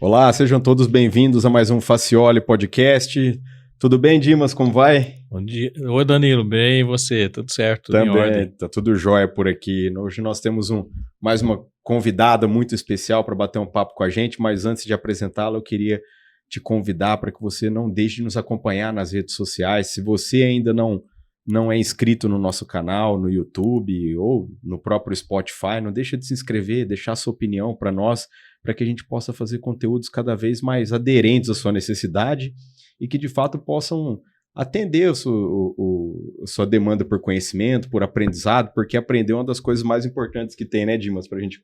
Olá, sejam todos bem-vindos a mais um Facioli Podcast. Tudo bem, Dimas? Como vai? Bom dia. Oi, Danilo. Bem, e você? Tudo certo? Tudo em ordem? Tá tudo jóia por aqui. Hoje nós temos mais uma convidada muito especial para bater um papo com a gente, mas antes de apresentá-la, eu queria te convidar para que você não deixe de nos acompanhar nas redes sociais. Se você ainda não é inscrito no nosso canal, no YouTube ou no próprio Spotify, não deixa de se inscrever, deixar sua opinião para nós, para que a gente possa fazer conteúdos cada vez mais aderentes à sua necessidade e que de fato possam atender a sua demanda por conhecimento, por aprendizado, porque aprender é uma das coisas mais importantes que tem, né, Dimas, para a gente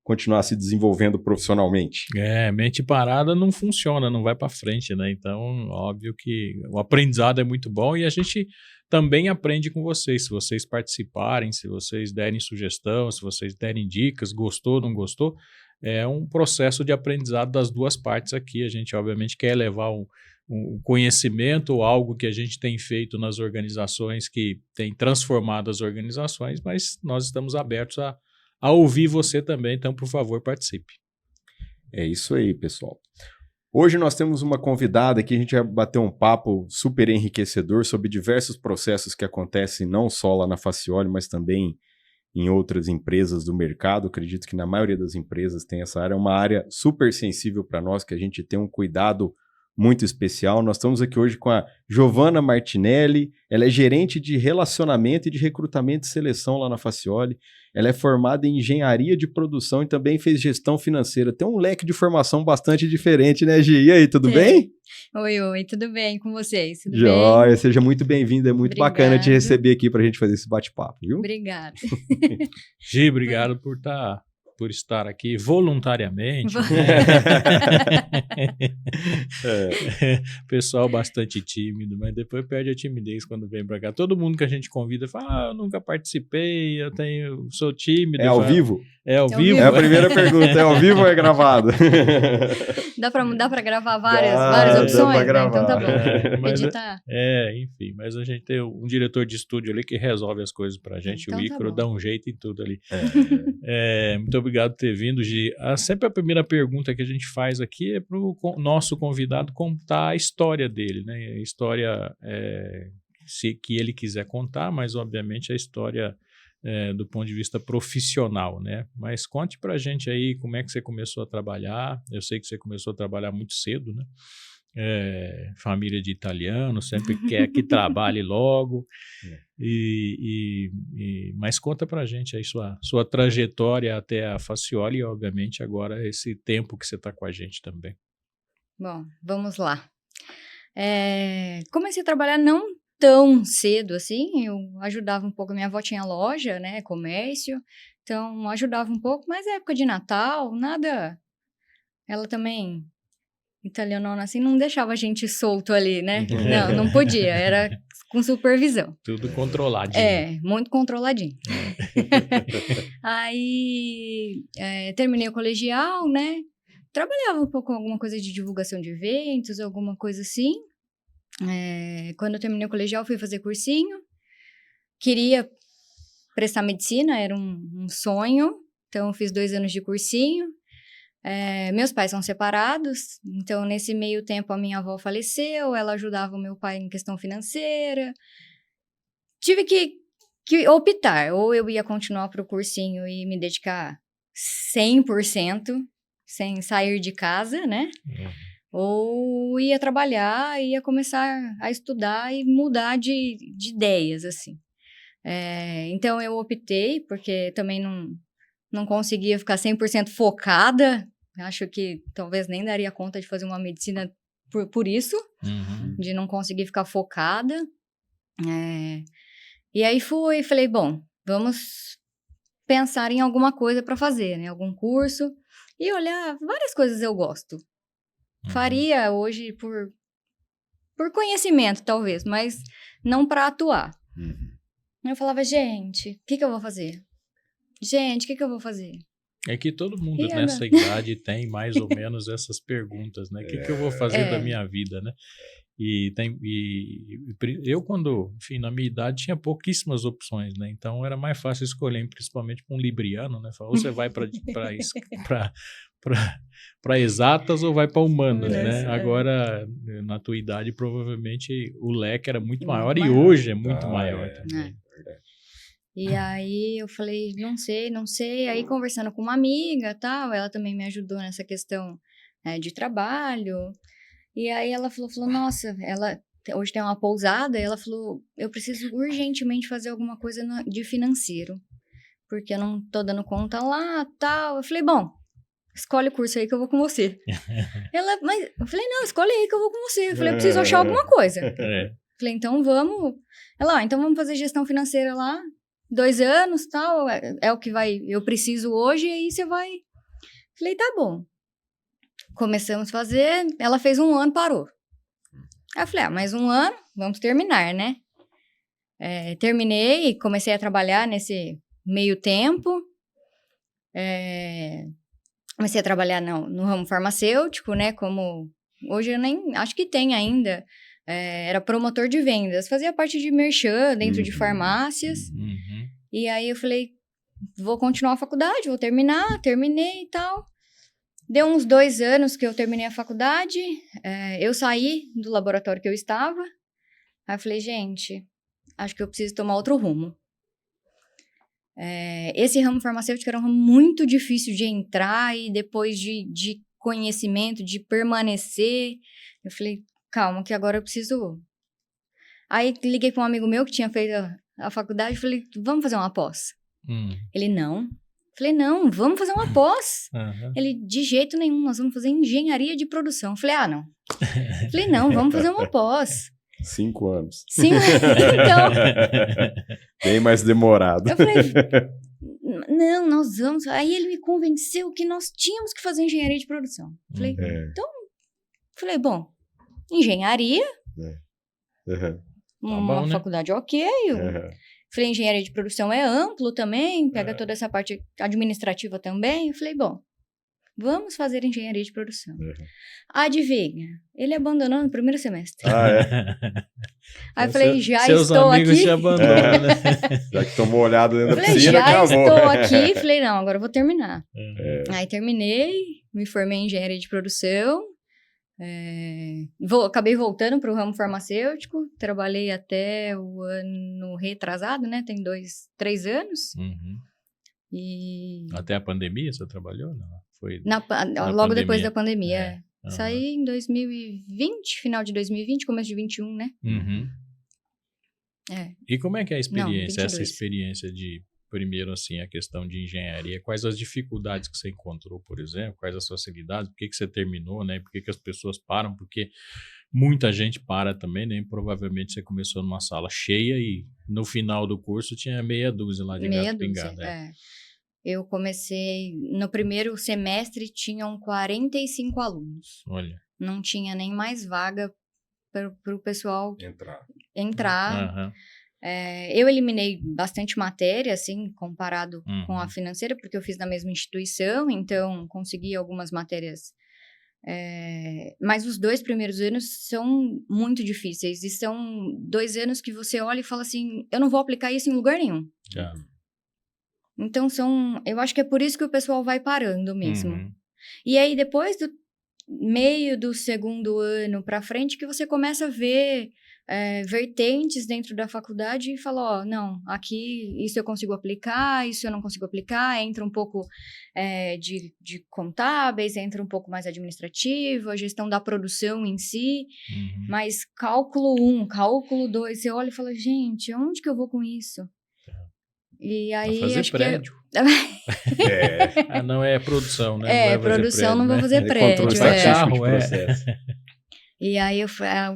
continuar se desenvolvendo profissionalmente. Mente parada não funciona, não vai para frente, né? Então, óbvio que o aprendizado é muito bom e a gente também aprende com vocês. Se vocês participarem, se vocês derem sugestão, se vocês derem dicas, gostou, não gostou, é um processo de aprendizado das duas partes aqui. A gente, obviamente, quer levar um conhecimento ou algo que a gente tem feito nas organizações que tem transformado as organizações, mas nós estamos abertos a ouvir você também, então, por favor, participe. É isso aí, pessoal. Hoje nós temos uma convidada que a gente vai bater um papo super enriquecedor sobre diversos processos que acontecem não só lá na Facioli, mas também em outras empresas do mercado. Acredito que na maioria das empresas tem essa área, é uma área super sensível para nós, que a gente tem um cuidado muito especial. Nós estamos aqui hoje com a Giovana Martinelli, ela é gerente de relacionamento e de recrutamento e seleção lá na Facioli. Ela é formada em engenharia de produção e também fez gestão financeira. Tem um leque de formação bastante diferente, né, Gi? E aí, tudo bem? Oi, tudo bem com vocês? Tudo Jóia, bem? seja muito bem-vinda. É muito bacana te receber aqui para a gente fazer esse bate-papo, viu? Obrigada. Gi, obrigado por estar aqui voluntariamente. Pessoal bastante tímido, mas depois perde a timidez quando vem para cá. Todo mundo que a gente convida fala, eu nunca participei, sou tímido. É ao vivo? É ao vivo? É a primeira pergunta, é ao vivo ou é gravado? Dá para gravar várias opções? Dá pra gravar. Né? Então tá bom. Editar. Enfim, mas a gente tem um diretor de estúdio ali que resolve as coisas pra gente, então, o Ícaro dá um jeito em tudo ali. Muito obrigado por ter vindo, Gi. Sempre a primeira pergunta que a gente faz aqui é para o nosso convidado contar a história dele, né? A história que ele quiser contar, mas obviamente a história do ponto de vista profissional, né? Mas conte pra gente aí como é que você começou a trabalhar. Eu sei que você começou a trabalhar muito cedo, né? Família de italiano, sempre quer que trabalhe logo. Mas conta pra gente aí sua trajetória até a Facioli e, obviamente, agora esse tempo que você está com a gente também. Bom, vamos lá. Comecei a trabalhar não tão cedo assim, eu ajudava um pouco, minha avó tinha loja, né, comércio, então ajudava um pouco, mas é época de Natal, nada, ela também, italianona assim, não deixava a gente solto ali, né, não podia, era com supervisão. Tudo controladinho. Muito controladinho. Aí, terminei o colegial, né, trabalhava um pouco com alguma coisa de divulgação de eventos, alguma coisa assim. Quando eu terminei o colegial, fui fazer cursinho. Queria prestar medicina, era um sonho. Então, eu fiz 2 anos de cursinho. Meus pais são separados. Então, nesse meio tempo, a minha avó faleceu. Ela ajudava o meu pai em questão financeira. Tive que optar. Ou eu ia continuar para o cursinho e me dedicar 100%, sem sair de casa, né? Ou ia trabalhar, ia começar a estudar e mudar de ideias, assim. Então, eu optei, porque também não conseguia ficar 100% focada. Acho que talvez nem daria conta de fazer uma medicina por isso, de não conseguir ficar focada. E aí falei, bom, vamos pensar em alguma coisa para fazer, né? Algum curso. E olhar, várias coisas eu gosto. Faria hoje por conhecimento, talvez, mas não para atuar. Eu falava, gente, o que eu vou fazer? Gente, o que eu vou fazer? É que todo mundo nessa idade tem mais ou menos essas perguntas, né? O que eu vou fazer da minha vida, né? E eu, quando, enfim, na minha idade, tinha pouquíssimas opções, né? Então, era mais fácil escolher, principalmente para um libriano, né? Ou você vai para exatas ou vai para humanas, né? Agora, na tua idade, provavelmente, o leque era muito maior e hoje é muito maior também. E aí, eu falei, não sei. Aí, conversando com uma amiga, tal, ela também me ajudou nessa questão de trabalho. E aí ela falou, nossa, ela hoje tem uma pousada, e ela falou, eu preciso urgentemente fazer alguma coisa de financeiro, porque eu não tô dando conta lá, tal. Eu falei, bom, escolhe o curso aí que eu vou com você. Eu falei, não, escolhe aí que eu vou com você. Eu falei, eu preciso achar alguma coisa. Falei, então vamos. Ela, então vamos fazer gestão financeira lá, 2 anos, tal, é o que eu preciso hoje, e aí você vai. Falei, tá bom. Começamos a fazer, ela fez 1 ano, parou. Aí eu falei, mais 1 ano, vamos terminar, né? Terminei, comecei a trabalhar nesse meio tempo. Comecei a trabalhar no ramo farmacêutico, né? Como hoje eu nem acho que tem ainda. Era promotor de vendas, fazia parte de merchan dentro de farmácias. E aí eu falei, vou continuar a faculdade, vou terminar, terminei e tal. Deu uns 2 anos que eu terminei a faculdade, eu saí do laboratório que eu estava, aí eu falei, gente, acho que eu preciso tomar outro rumo. Esse ramo farmacêutico era um ramo muito difícil de entrar e depois de conhecimento, de permanecer, eu falei, calma, que agora eu preciso... Aí liguei para um amigo meu que tinha feito a faculdade e falei, vamos fazer uma pós? Ele, não. Falei, não, vamos fazer uma pós. Ele, de jeito nenhum, nós vamos fazer engenharia de produção. Falei, não. Falei, não, vamos fazer uma pós. 5 anos. Então... Bem mais demorado. Eu falei, não, nós vamos... Aí ele me convenceu que nós tínhamos que fazer engenharia de produção. Falei, então... Falei, bom, engenharia... Uma faculdade ok. Falei, engenharia de produção é amplo também, pega toda essa parte administrativa também. Eu falei, bom, vamos fazer engenharia de produção. Adivinha, ele abandonou no primeiro semestre. Aí eu falei, já estou aqui. Te abandonam, né? Já que tomou olhada dentro da piscina, já acabou. Estou aqui. Falei, não, agora eu vou terminar. Aí terminei, me formei em engenharia de produção. Acabei voltando para o ramo farmacêutico, trabalhei até o ano retrasado, né? Tem 3 anos. E... Até a pandemia você trabalhou? Não? Foi logo pandemia. Depois da pandemia. Saí em 2020, final de 2020, começo de 21, né? E como é que é a experiência, essa experiência de... Primeiro, assim, a questão de engenharia. Quais as dificuldades que você encontrou, por exemplo? Quais as facilidades? Por que você terminou, né? Por que as pessoas param? Porque muita gente para também, né? Provavelmente você começou numa sala cheia e no final do curso tinha meia dúzia lá de gato pingado. Eu comecei... No primeiro semestre tinham 45 alunos. Olha. Não tinha nem mais vaga para o pessoal entrar. Eu eliminei bastante matéria, assim, comparado com a financeira, porque eu fiz na mesma instituição, então consegui algumas matérias. Mas os 2 primeiros anos são muito difíceis, e são 2 anos que você olha e fala assim, eu não vou aplicar isso em lugar nenhum. Então, eu acho que é por isso que o pessoal vai parando mesmo. E aí, depois do meio do segundo ano para frente, que você começa a ver... vertentes dentro da faculdade e fala, não, aqui isso eu consigo aplicar, isso eu não consigo aplicar, entra um pouco de contábeis, entra um pouco mais administrativo, a gestão da produção em si, mas cálculo 1, cálculo 2, você olha e fala, gente, onde que eu vou com isso? E aí, fazer acho prédio. Não é produção, né? Não vai produção, prédio, não vou fazer prédio. Carro, E aí,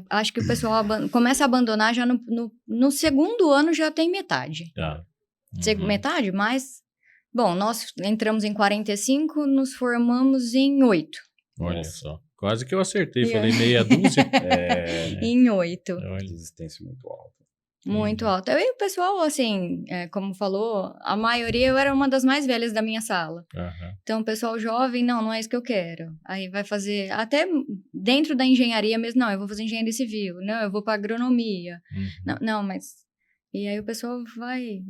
acho que o pessoal começa a abandonar já no segundo ano, já tem metade. Metade, mas... Bom, nós entramos em 45, nos formamos em 8. Olha só. Quase que eu acertei, falei meia dúzia. Em 8. Resistência muito alta. Muito alta. E o pessoal, assim, como falou, a maioria eu era uma das mais velhas da minha sala. Então, o pessoal jovem, não é isso que eu quero. Aí vai fazer, até dentro da engenharia mesmo, não, eu vou fazer engenharia civil, não, eu vou para agronomia. Não, mas... E aí o pessoal vai,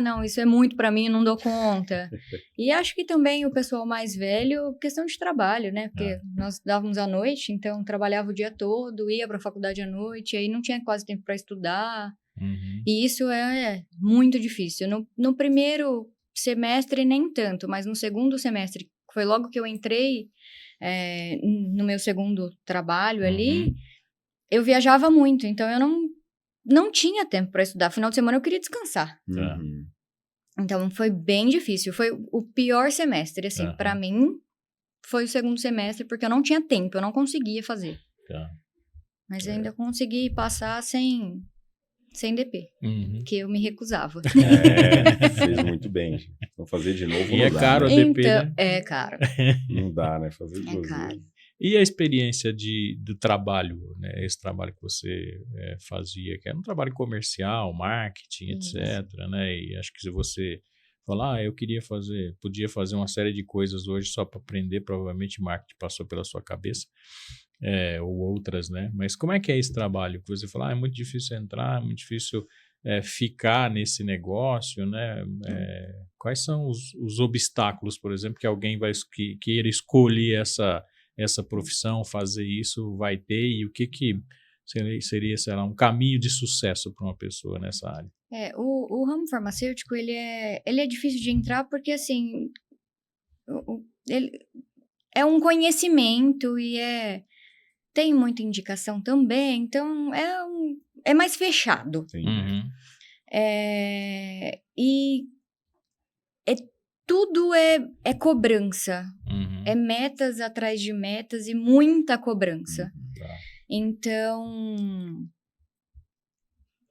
não, isso é muito para mim, eu não dou conta. E acho que também o pessoal mais velho, questão de trabalho, né? Porque nós dávamos à noite, então trabalhava o dia todo, ia para a faculdade à noite, aí não tinha quase tempo para estudar. E isso é muito difícil. No primeiro semestre, nem tanto, mas no segundo semestre, que foi logo que eu entrei no meu segundo trabalho ali, eu viajava muito, então eu não tinha tempo para estudar. Final de semana eu queria descansar. Então foi bem difícil. Foi o pior semestre, assim, para mim foi o segundo semestre, porque eu não tinha tempo, eu não conseguia fazer. Mas eu ainda consegui passar sem DP, que eu me recusava. Fez muito bem. Vou fazer de novo. E é caro o DP, né? É caro. Não dá, né? Fazer duas caro. E a experiência do trabalho, né? Esse trabalho que você fazia, que era um trabalho comercial, marketing, etc, né? E acho que se você falar, podia fazer uma série de coisas hoje só para aprender, provavelmente marketing passou pela sua cabeça, ou outras, né? Mas como é que é esse trabalho? Que você fala, é muito difícil entrar, é muito difícil ficar nesse negócio, né? Quais são os obstáculos, por exemplo, que alguém vai queira escolher essa profissão, fazer isso, vai ter, e o que seria, sei lá, um caminho de sucesso para uma pessoa nessa área? O ramo farmacêutico, ele é difícil de entrar porque, assim, ele é um conhecimento e tem muita indicação também, então é mais fechado. E tudo é cobrança. É metas atrás de metas e muita cobrança. Então,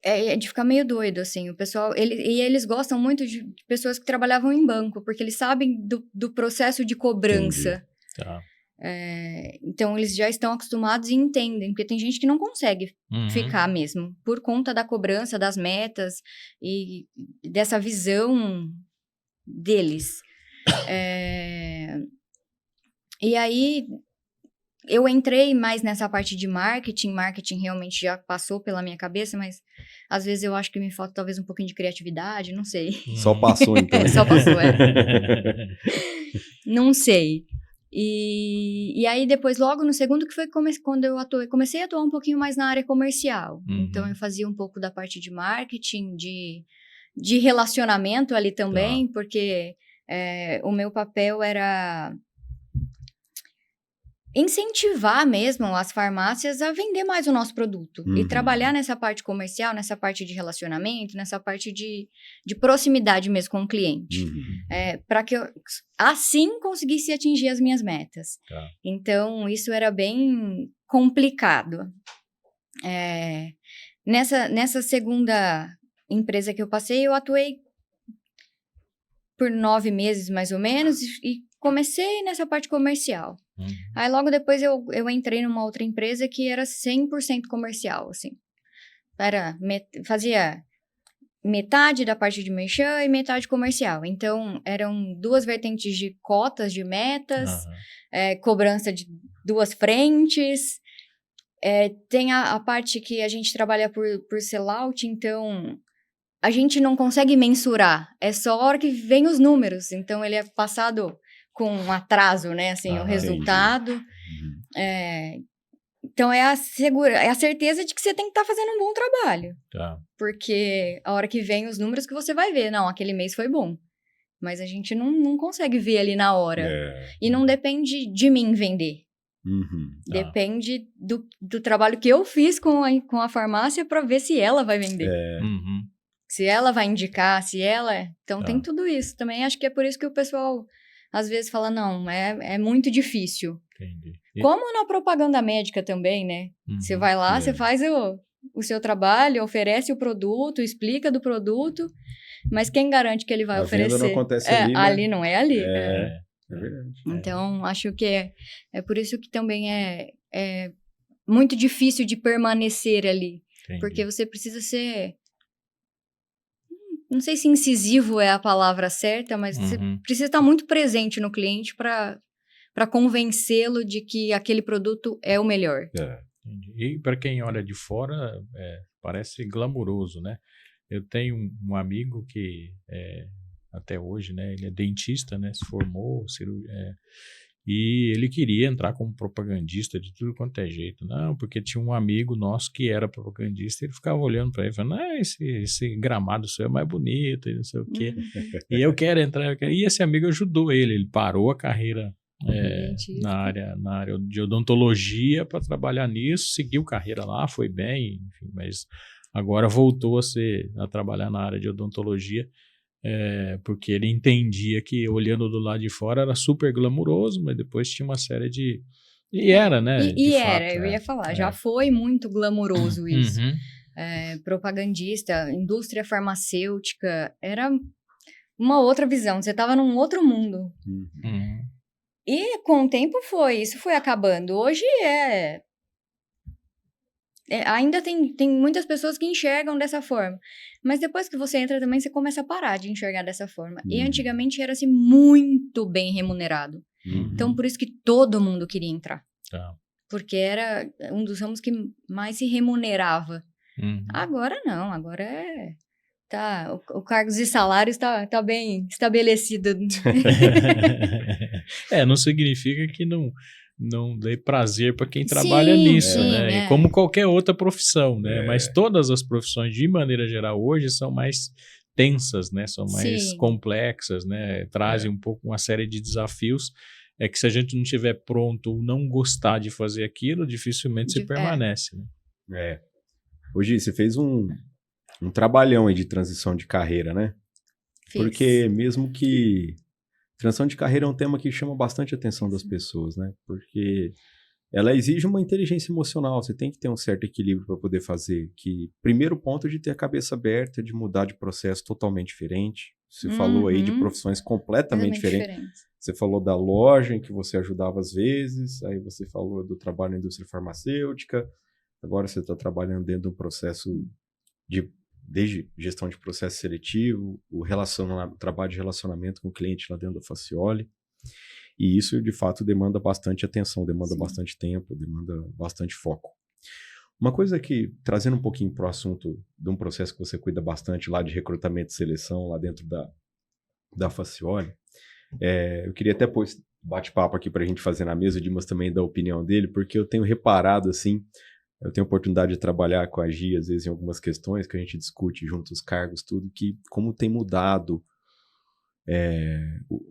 é de ficar meio doido, assim. O pessoal, eles gostam muito de pessoas que trabalhavam em banco, porque eles sabem do processo de cobrança. Então, eles já estão acostumados e entendem, porque tem gente que não consegue ficar mesmo, por conta da cobrança, das metas e dessa visão deles. E aí, eu entrei mais nessa parte de marketing realmente já passou pela minha cabeça, mas às vezes eu acho que me falta talvez um pouquinho de criatividade, não sei. Só passou então. Só passou, Não sei. E aí depois, logo no segundo, que foi quando eu comecei a atuar um pouquinho mais na área comercial. Então eu fazia um pouco da parte de marketing, de relacionamento ali também, porque o meu papel era incentivar mesmo as farmácias a vender mais o nosso produto. E trabalhar nessa parte comercial, nessa parte de relacionamento, nessa parte de proximidade mesmo com o cliente. Para que eu, assim, conseguisse atingir as minhas metas. Então, isso era bem complicado. Nessa segunda empresa que eu passei, eu atuei por 9 meses, mais ou menos, e comecei nessa parte comercial. Aí, logo depois, eu entrei numa outra empresa que era 100% comercial, assim. Fazia metade da parte de merchan e metade comercial. Então, eram 2 vertentes de cotas, de metas, cobrança de 2 frentes. Tem a parte que a gente trabalha por sellout, então a gente não consegue mensurar. É só a hora que vem os números. Então, ele é passado com um atraso, né? Assim, o resultado. Então, é a certeza de que você tem que estar fazendo um bom trabalho. Porque a hora que vem os números que você vai ver. Não, aquele mês foi bom. Mas a gente não consegue ver ali na hora. E não depende de mim vender. Depende do trabalho que eu fiz com a farmácia para ver se ela vai vender. Se ela vai indicar, se ela... Então, tem tudo isso. Também acho que é por isso que o pessoal... Às vezes fala, não, é muito difícil. Entendi. Como na propaganda médica também, né? Você vai lá, você faz o seu trabalho, oferece o produto, explica do produto, mas quem garante que ele vai oferecer? A venda não acontece ali, né? Ali não é ali. É verdade. Então, acho que é por isso que também é muito difícil de permanecer ali. Entendi. Porque você precisa ser não sei se incisivo é a palavra certa, mas você precisa estar muito presente no cliente para convencê-lo de que aquele produto é o melhor. E para quem olha de fora, parece glamuroso, né? Eu tenho um amigo que até hoje, né? Ele é dentista, né? Se formou, e ele queria entrar como propagandista de tudo quanto é jeito. Não, porque tinha um amigo nosso que era propagandista e ele ficava olhando para ele e falando, esse gramado seu é mais bonito e não sei o quê. E eu quero entrar. E esse amigo ajudou ele parou a carreira na área de odontologia para trabalhar nisso, seguiu carreira lá, foi bem, enfim, mas agora voltou a trabalhar na área de odontologia. Porque ele entendia que olhando do lado de fora era super glamuroso, mas depois tinha uma série de... E era, né? Eu ia falar, já foi muito glamuroso isso. Propagandista, indústria farmacêutica, era uma outra visão, você estava num outro mundo. E com o tempo isso foi acabando. Hoje ainda tem muitas pessoas que enxergam dessa forma. Mas depois que você entra também, você começa a parar de enxergar dessa forma. E antigamente era assim, muito bem remunerado. Então, por isso que todo mundo queria entrar. Porque era um dos ramos que mais se remunerava. Agora não, agora o cargos e salários tá bem estabelecido. Não significa que não dê prazer para quem trabalha nisso, né? Como qualquer outra profissão, né? Mas todas as profissões, de maneira geral, hoje são mais tensas, né? São mais complexas, né? Trazem um pouco uma série de desafios. Que se a gente não estiver pronto ou não gostar de fazer aquilo, dificilmente se permanece, né? Hoje você fez um trabalhão aí de transição de carreira, né? Porque mesmo que... Transição de carreira é um tema que chama bastante a atenção das pessoas, né? Porque ela exige uma inteligência emocional, você tem que ter um certo equilíbrio para poder fazer. Primeiro ponto é de ter a cabeça aberta, de mudar de processo totalmente diferente. Você falou aí de profissões completamente diferentes. Você falou da loja em que você ajudava às vezes, aí você falou do trabalho na indústria farmacêutica, agora você está trabalhando dentro de um processo desde gestão de processo seletivo, o trabalho de relacionamento com o cliente lá dentro da Facioli. E isso, de fato, demanda bastante atenção, demanda bastante tempo, demanda bastante foco. Uma coisa que, trazendo um pouquinho para o assunto de um processo que você cuida bastante lá de recrutamento e seleção, lá dentro da Facioli, eu queria até pôr esse bate-papo aqui para a gente fazer na mesa, o Dimas também dá a opinião dele, porque eu tenho reparado, assim, eu tenho a oportunidade de trabalhar com a Gi, às vezes, em algumas questões que a gente discute junto os cargos, tudo, que como tem mudado,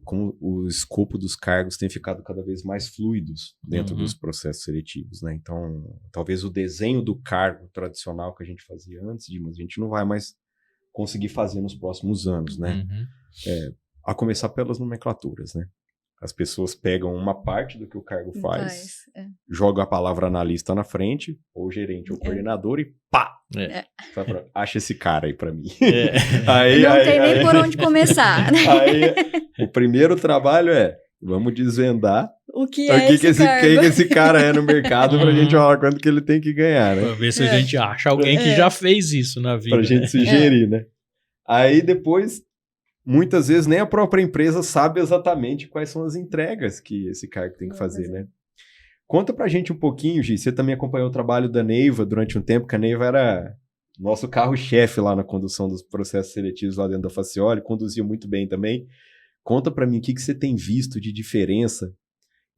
como o escopo dos cargos tem ficado cada vez mais fluidos dentro dos processos seletivos, né? Então, talvez o desenho do cargo tradicional que a gente fazia antes, Dimas, a gente não vai mais conseguir fazer nos próximos anos, né? A começar pelas nomenclaturas, né? As pessoas pegam uma parte do que o cargo faz, jogam a palavra analista na frente, ou gerente ou coordenador, e pá! Acha esse cara aí pra mim. Não tem nem por onde começar. O primeiro trabalho vamos desvendar o que esse cara é no mercado pra gente falar quanto que ele tem que ganhar, né? Pra ver se a gente acha alguém que já fez isso na vida. Pra gente se gerir, né? Aí depois... Muitas vezes nem a própria empresa sabe exatamente quais são as entregas que esse cargo tem que fazer, né? Conta pra gente um pouquinho, Gi, você também acompanhou o trabalho da Neiva durante um tempo, que a Neiva era nosso carro-chefe lá na condução dos processos seletivos lá dentro da Facioli, conduzia muito bem também. Conta pra mim o que você tem visto de diferença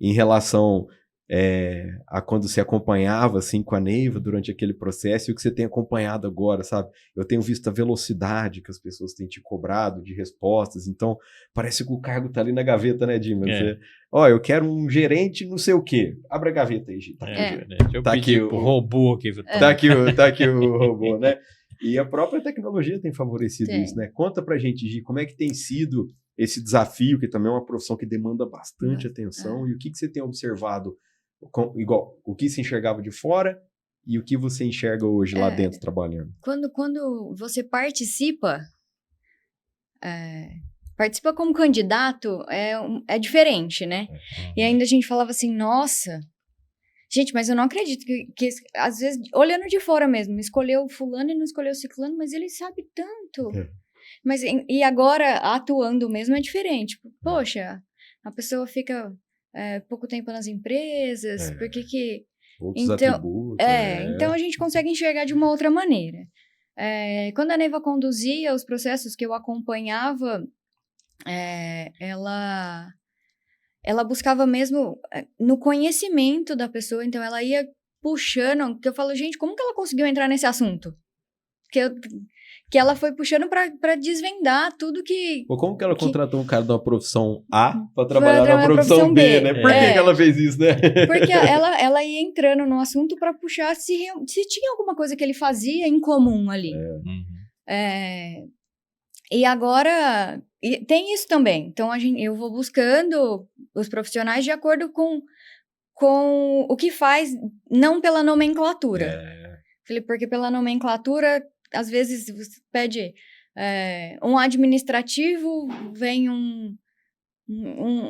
em relação a quando você acompanhava assim, com a Neiva durante aquele processo e o que você tem acompanhado agora, sabe? Eu tenho visto a velocidade que as pessoas têm te cobrado de respostas, então parece que o cargo tá ali na gaveta, né, Dimas? Eu quero um gerente não sei o quê. Abre a gaveta aí, Gi. Tá aqui o robô aqui. Tá aqui o robô, né? E a própria tecnologia tem favorecido isso, né? Conta pra gente, Gi, como é que tem sido esse desafio, que também é uma profissão que demanda bastante atenção, e o que você tem observado, igual o que se enxergava de fora e o que você enxerga hoje lá dentro trabalhando? Quando você participa como candidato, é diferente, né? E ainda a gente falava assim, nossa, gente, mas eu não acredito que às vezes, olhando de fora mesmo, escolheu fulano e não escolheu ciclano, mas ele sabe tanto. Mas, e agora, atuando mesmo é diferente. Poxa, a pessoa fica pouco tempo nas empresas, por que... Outros então, atributos. Então a gente consegue enxergar de uma outra maneira. Quando a Neiva conduzia os processos que eu acompanhava, ela buscava mesmo no conhecimento da pessoa, então ela ia puxando, que eu falo, gente, como que ela conseguiu entrar nesse assunto? Que ela foi puxando para desvendar tudo que... Ou como que ela contratou um cara de uma profissão A para trabalhar na profissão B, né? Por que ela fez isso, né? Porque ela ia entrando no assunto para puxar se tinha alguma coisa que ele fazia em comum ali. E agora, tem isso também. Então, eu vou buscando os profissionais de acordo com o que faz, não pela nomenclatura. Porque pela nomenclatura, às vezes, você pede um administrativo, vem um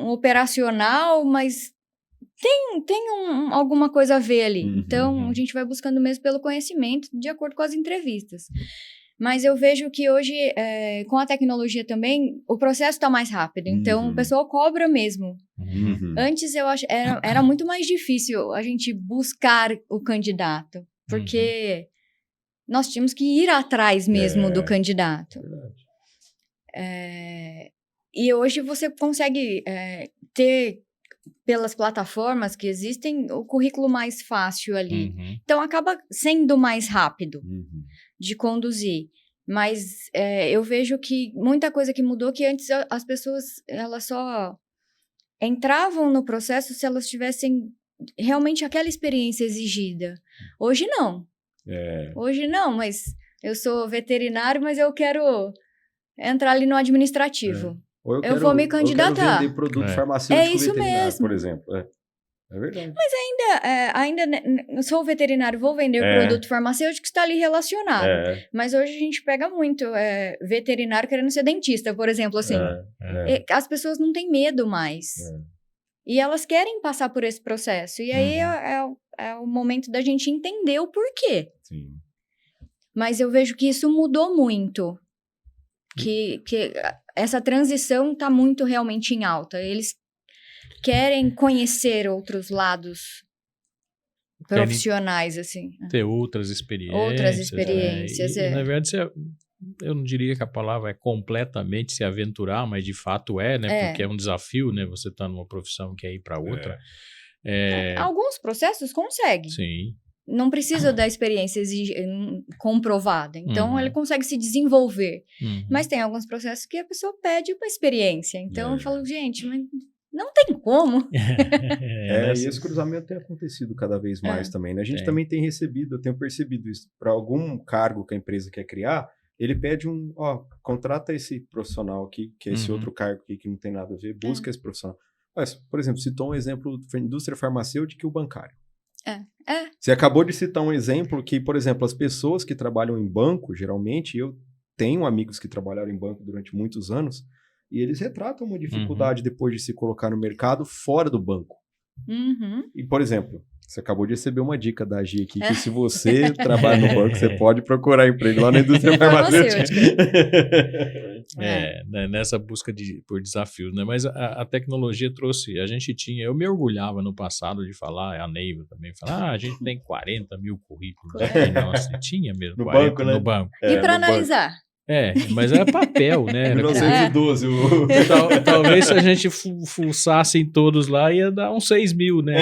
operacional, mas tem alguma coisa a ver ali. Então, a gente vai buscando mesmo pelo conhecimento, de acordo com as entrevistas. Mas eu vejo que hoje, com a tecnologia também, o processo está mais rápido. Então, o pessoal cobra mesmo. Antes, eu acho, era muito mais difícil a gente buscar o candidato. Porque nós tínhamos que ir atrás mesmo do candidato. E hoje você consegue ter, pelas plataformas que existem, o currículo mais fácil ali. Então, acaba sendo mais rápido de conduzir. Mas eu vejo que muita coisa que mudou, que antes as pessoas elas só entravam no processo se elas tivessem realmente aquela experiência exigida. Hoje não. Hoje não, mas eu sou veterinário, mas eu quero entrar ali no administrativo. Eu vou me candidatar. Eu quero vender produto farmacêutico isso veterinário, mesmo. por exemplo. É verdade. Mas ainda eu sou veterinário, vou vender produto farmacêutico que está ali relacionado. Mas hoje a gente pega muito veterinário querendo ser dentista, por exemplo, assim. As pessoas não têm medo mais. E elas querem passar por esse processo. E aí é o momento da gente entender o porquê. Sim. Mas eu vejo que isso mudou muito. Que essa transição está muito realmente em alta. Eles querem conhecer outros lados profissionais, assim. Ter outras experiências. Outras experiências, E, na verdade, eu não diria que a palavra é completamente se aventurar, mas de fato né? Porque é um desafio, né? Você tá numa profissão que é ir para outra. Alguns processos conseguem. Sim. Não precisa da experiência comprovada. Então, ele consegue se desenvolver. Mas tem alguns processos que a pessoa pede uma experiência. Então, eu falo, gente, mas não tem como. E esse cruzamento tem acontecido cada vez mais também, né? A gente também tem recebido, eu tenho percebido isso, para algum cargo que a empresa quer criar, ele pede contrata esse profissional aqui, que é esse outro cargo aqui que não tem nada a ver, busca esse profissional. Mas, por exemplo, citou um exemplo da indústria farmacêutica e o bancário. Você acabou de citar um exemplo que, por exemplo, as pessoas que trabalham em banco, geralmente, eu tenho amigos que trabalharam em banco durante muitos anos, e eles retratam uma dificuldade depois de se colocar no mercado fora do banco. E, por exemplo, você acabou de receber uma dica da Gi aqui, que se você trabalha no banco, você pode procurar emprego lá na indústria farmacêutica. Nessa busca por desafios, né? Mas a tecnologia trouxe, eu me orgulhava no passado de falar, a Neiva também fala, a gente tem 40 mil currículos. Nossa, tinha mesmo, no banco, né? No banco. E para analisar? Mas era papel, né? 1912. Talvez se a gente fuçasse em todos lá, ia dar uns 6 mil, né?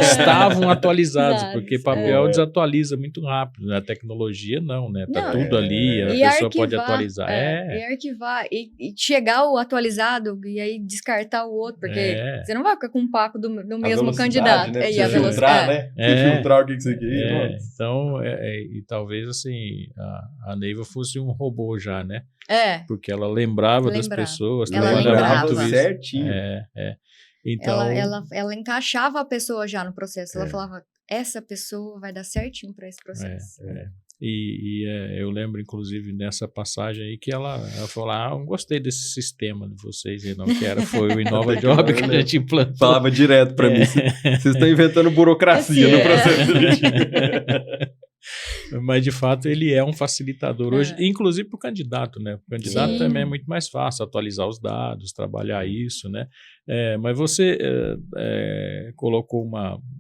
Estavam atualizados, porque papel desatualiza muito rápido. A tecnologia não, né? Tá tudo ali, a pessoa pode atualizar. E arquivar, e chegar o atualizado, e aí descartar o outro, porque você não vai ficar com um papo do mesmo candidato. Né? E a filtrar, né? Filtrar o que você quer. Então, e talvez assim, a Neiva fosse um robô já, né? Porque ela lembrava das pessoas. Ela lembrava certinho. Então, ela encaixava a pessoa já no processo. Ela falava, essa pessoa vai dar certinho para esse processo. E eu lembro, inclusive, nessa passagem aí, que ela falou, não gostei desse sistema de vocês aí, não, foi o Inova Job que a gente implantou. Falava direto para mim, vocês estão inventando burocracia no processo seletivo. Mas, de fato, ele é um facilitador hoje, inclusive para o candidato, né? O candidato também é muito mais fácil atualizar os dados, trabalhar isso, né? Mas você colocou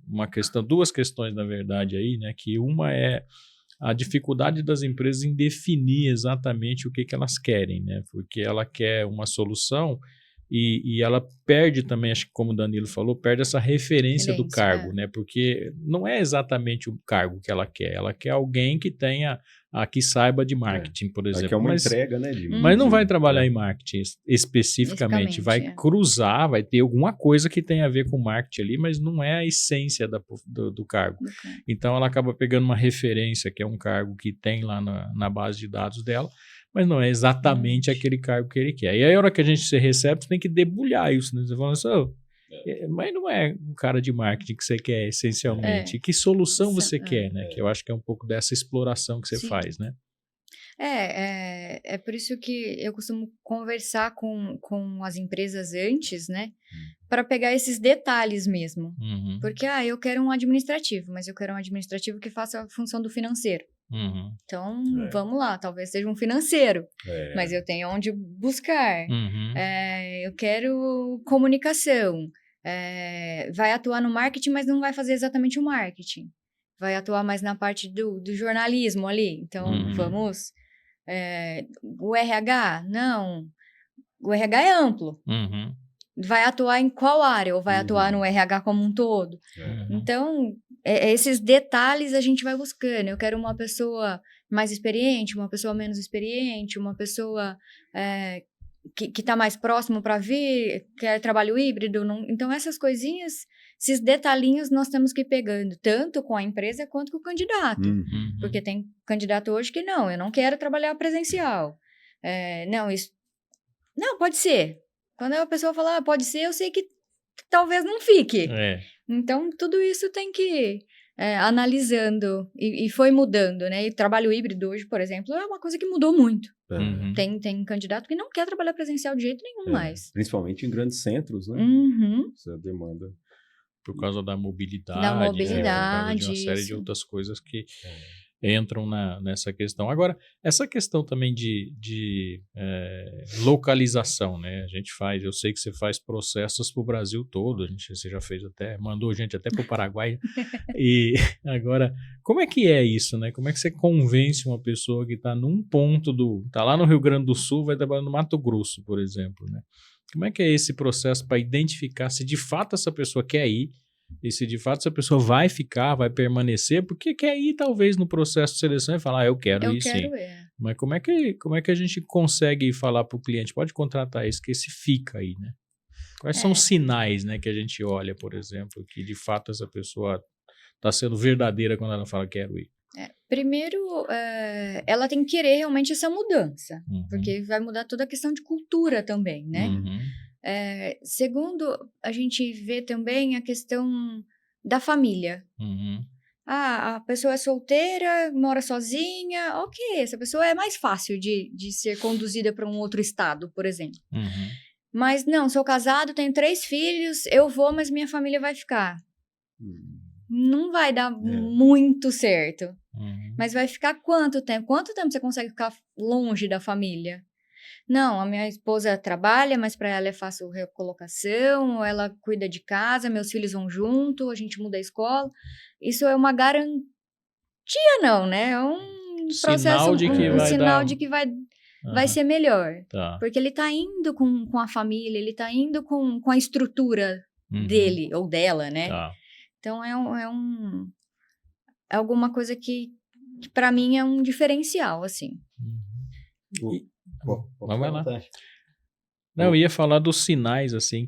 uma questão, duas questões, na verdade, aí, né? Que uma é a dificuldade das empresas em definir exatamente o que elas querem, né? Porque ela quer uma solução e ela perde também, acho que como o Danilo falou, perde essa referência do cargo, né? Porque não é exatamente o cargo que ela quer alguém que tenha, que saiba de marketing, por exemplo. Que é uma entrega, né? Mas não vai trabalhar em marketing especificamente, vai cruzar, vai ter alguma coisa que tem a ver com marketing ali, mas não é a essência do cargo. Então ela acaba pegando uma referência, que é um cargo que tem lá na base de dados dela, mas não é exatamente aquele cargo que ele quer. E aí, a hora que a gente se recebe, você tem que debulhar isso, né? Você fala assim, mas não é um cara de marketing que você quer, essencialmente. Que solução você quer, né? Que eu acho que é um pouco dessa exploração que você faz, né? É por isso que eu costumo conversar com as empresas antes, né? Para pegar esses detalhes mesmo. Porque, eu quero um administrativo, mas eu quero um administrativo que faça a função do financeiro. Então, vamos lá, talvez seja um financeiro, mas eu tenho onde buscar. Eu quero comunicação. Vai atuar no marketing, mas não vai fazer exatamente o marketing. Vai atuar mais na parte do jornalismo ali. Então, vamos... o RH? Não. O RH é amplo. Vai atuar em qual área? Ou vai atuar no RH como um todo? Então, esses detalhes a gente vai buscando. Eu quero uma pessoa mais experiente, uma pessoa menos experiente, uma pessoa que está mais próximo para vir, quer trabalho híbrido. Então, essas coisinhas, esses detalhinhos nós temos que ir pegando, tanto com a empresa quanto com o candidato. Porque tem candidato hoje que não, eu não quero trabalhar presencial. Não, pode ser. Quando a pessoa fala, pode ser, eu sei que talvez não fique. Então, tudo isso tem que ir analisando e foi mudando, né? E trabalho híbrido hoje, por exemplo, é uma coisa que mudou muito. Tem candidato que não quer trabalhar presencial de jeito nenhum mais. Principalmente em grandes centros, né? Essa demanda. Por causa da mobilidade. Da mobilidade. Por causa de uma série de outras coisas que entram nessa questão. Agora, essa questão também de localização, né? A gente faz, eu sei que você faz processos para o Brasil todo, você já fez mandou gente até para o Paraguai. E agora, como é que é isso, né? Como é que você convence uma pessoa que está num ponto está lá no Rio Grande do Sul, vai trabalhar no Mato Grosso, por exemplo, né? Como é que é esse processo para identificar se de fato essa pessoa quer ir e se de fato essa pessoa vai ficar, vai permanecer, porque quer ir talvez no processo de seleção e falar, eu quero ir sim. Mas como é que a gente consegue falar para o cliente, pode contratar esse, que esse fica aí, né? Quais são os sinais, né, que a gente olha, por exemplo, que de fato essa pessoa está sendo verdadeira quando ela fala quero ir? Primeiro, ela tem que querer realmente essa mudança, porque vai mudar toda a questão de cultura também, né? Segundo, a gente vê também a questão da família. A pessoa é solteira, mora sozinha, ok, essa pessoa é mais fácil de ser conduzida para um outro estado, por exemplo. Mas não, sou casado, tenho 3 filhos, eu vou, mas minha família vai ficar. Não vai dar muito certo. Mas vai ficar quanto tempo? Quanto tempo você consegue ficar longe da família? Não, a minha esposa trabalha, mas para ela é fácil recolocação, ela cuida de casa, meus filhos vão junto, a gente muda a escola. Isso é uma garantia, não, né? É um processo, sinal de que vai ser melhor. Porque ele está indo com a família, ele está indo com a estrutura dele ou dela, né? Então, é alguma coisa que para mim é um diferencial, assim. Vamos lá. Não, eu ia falar dos sinais, assim,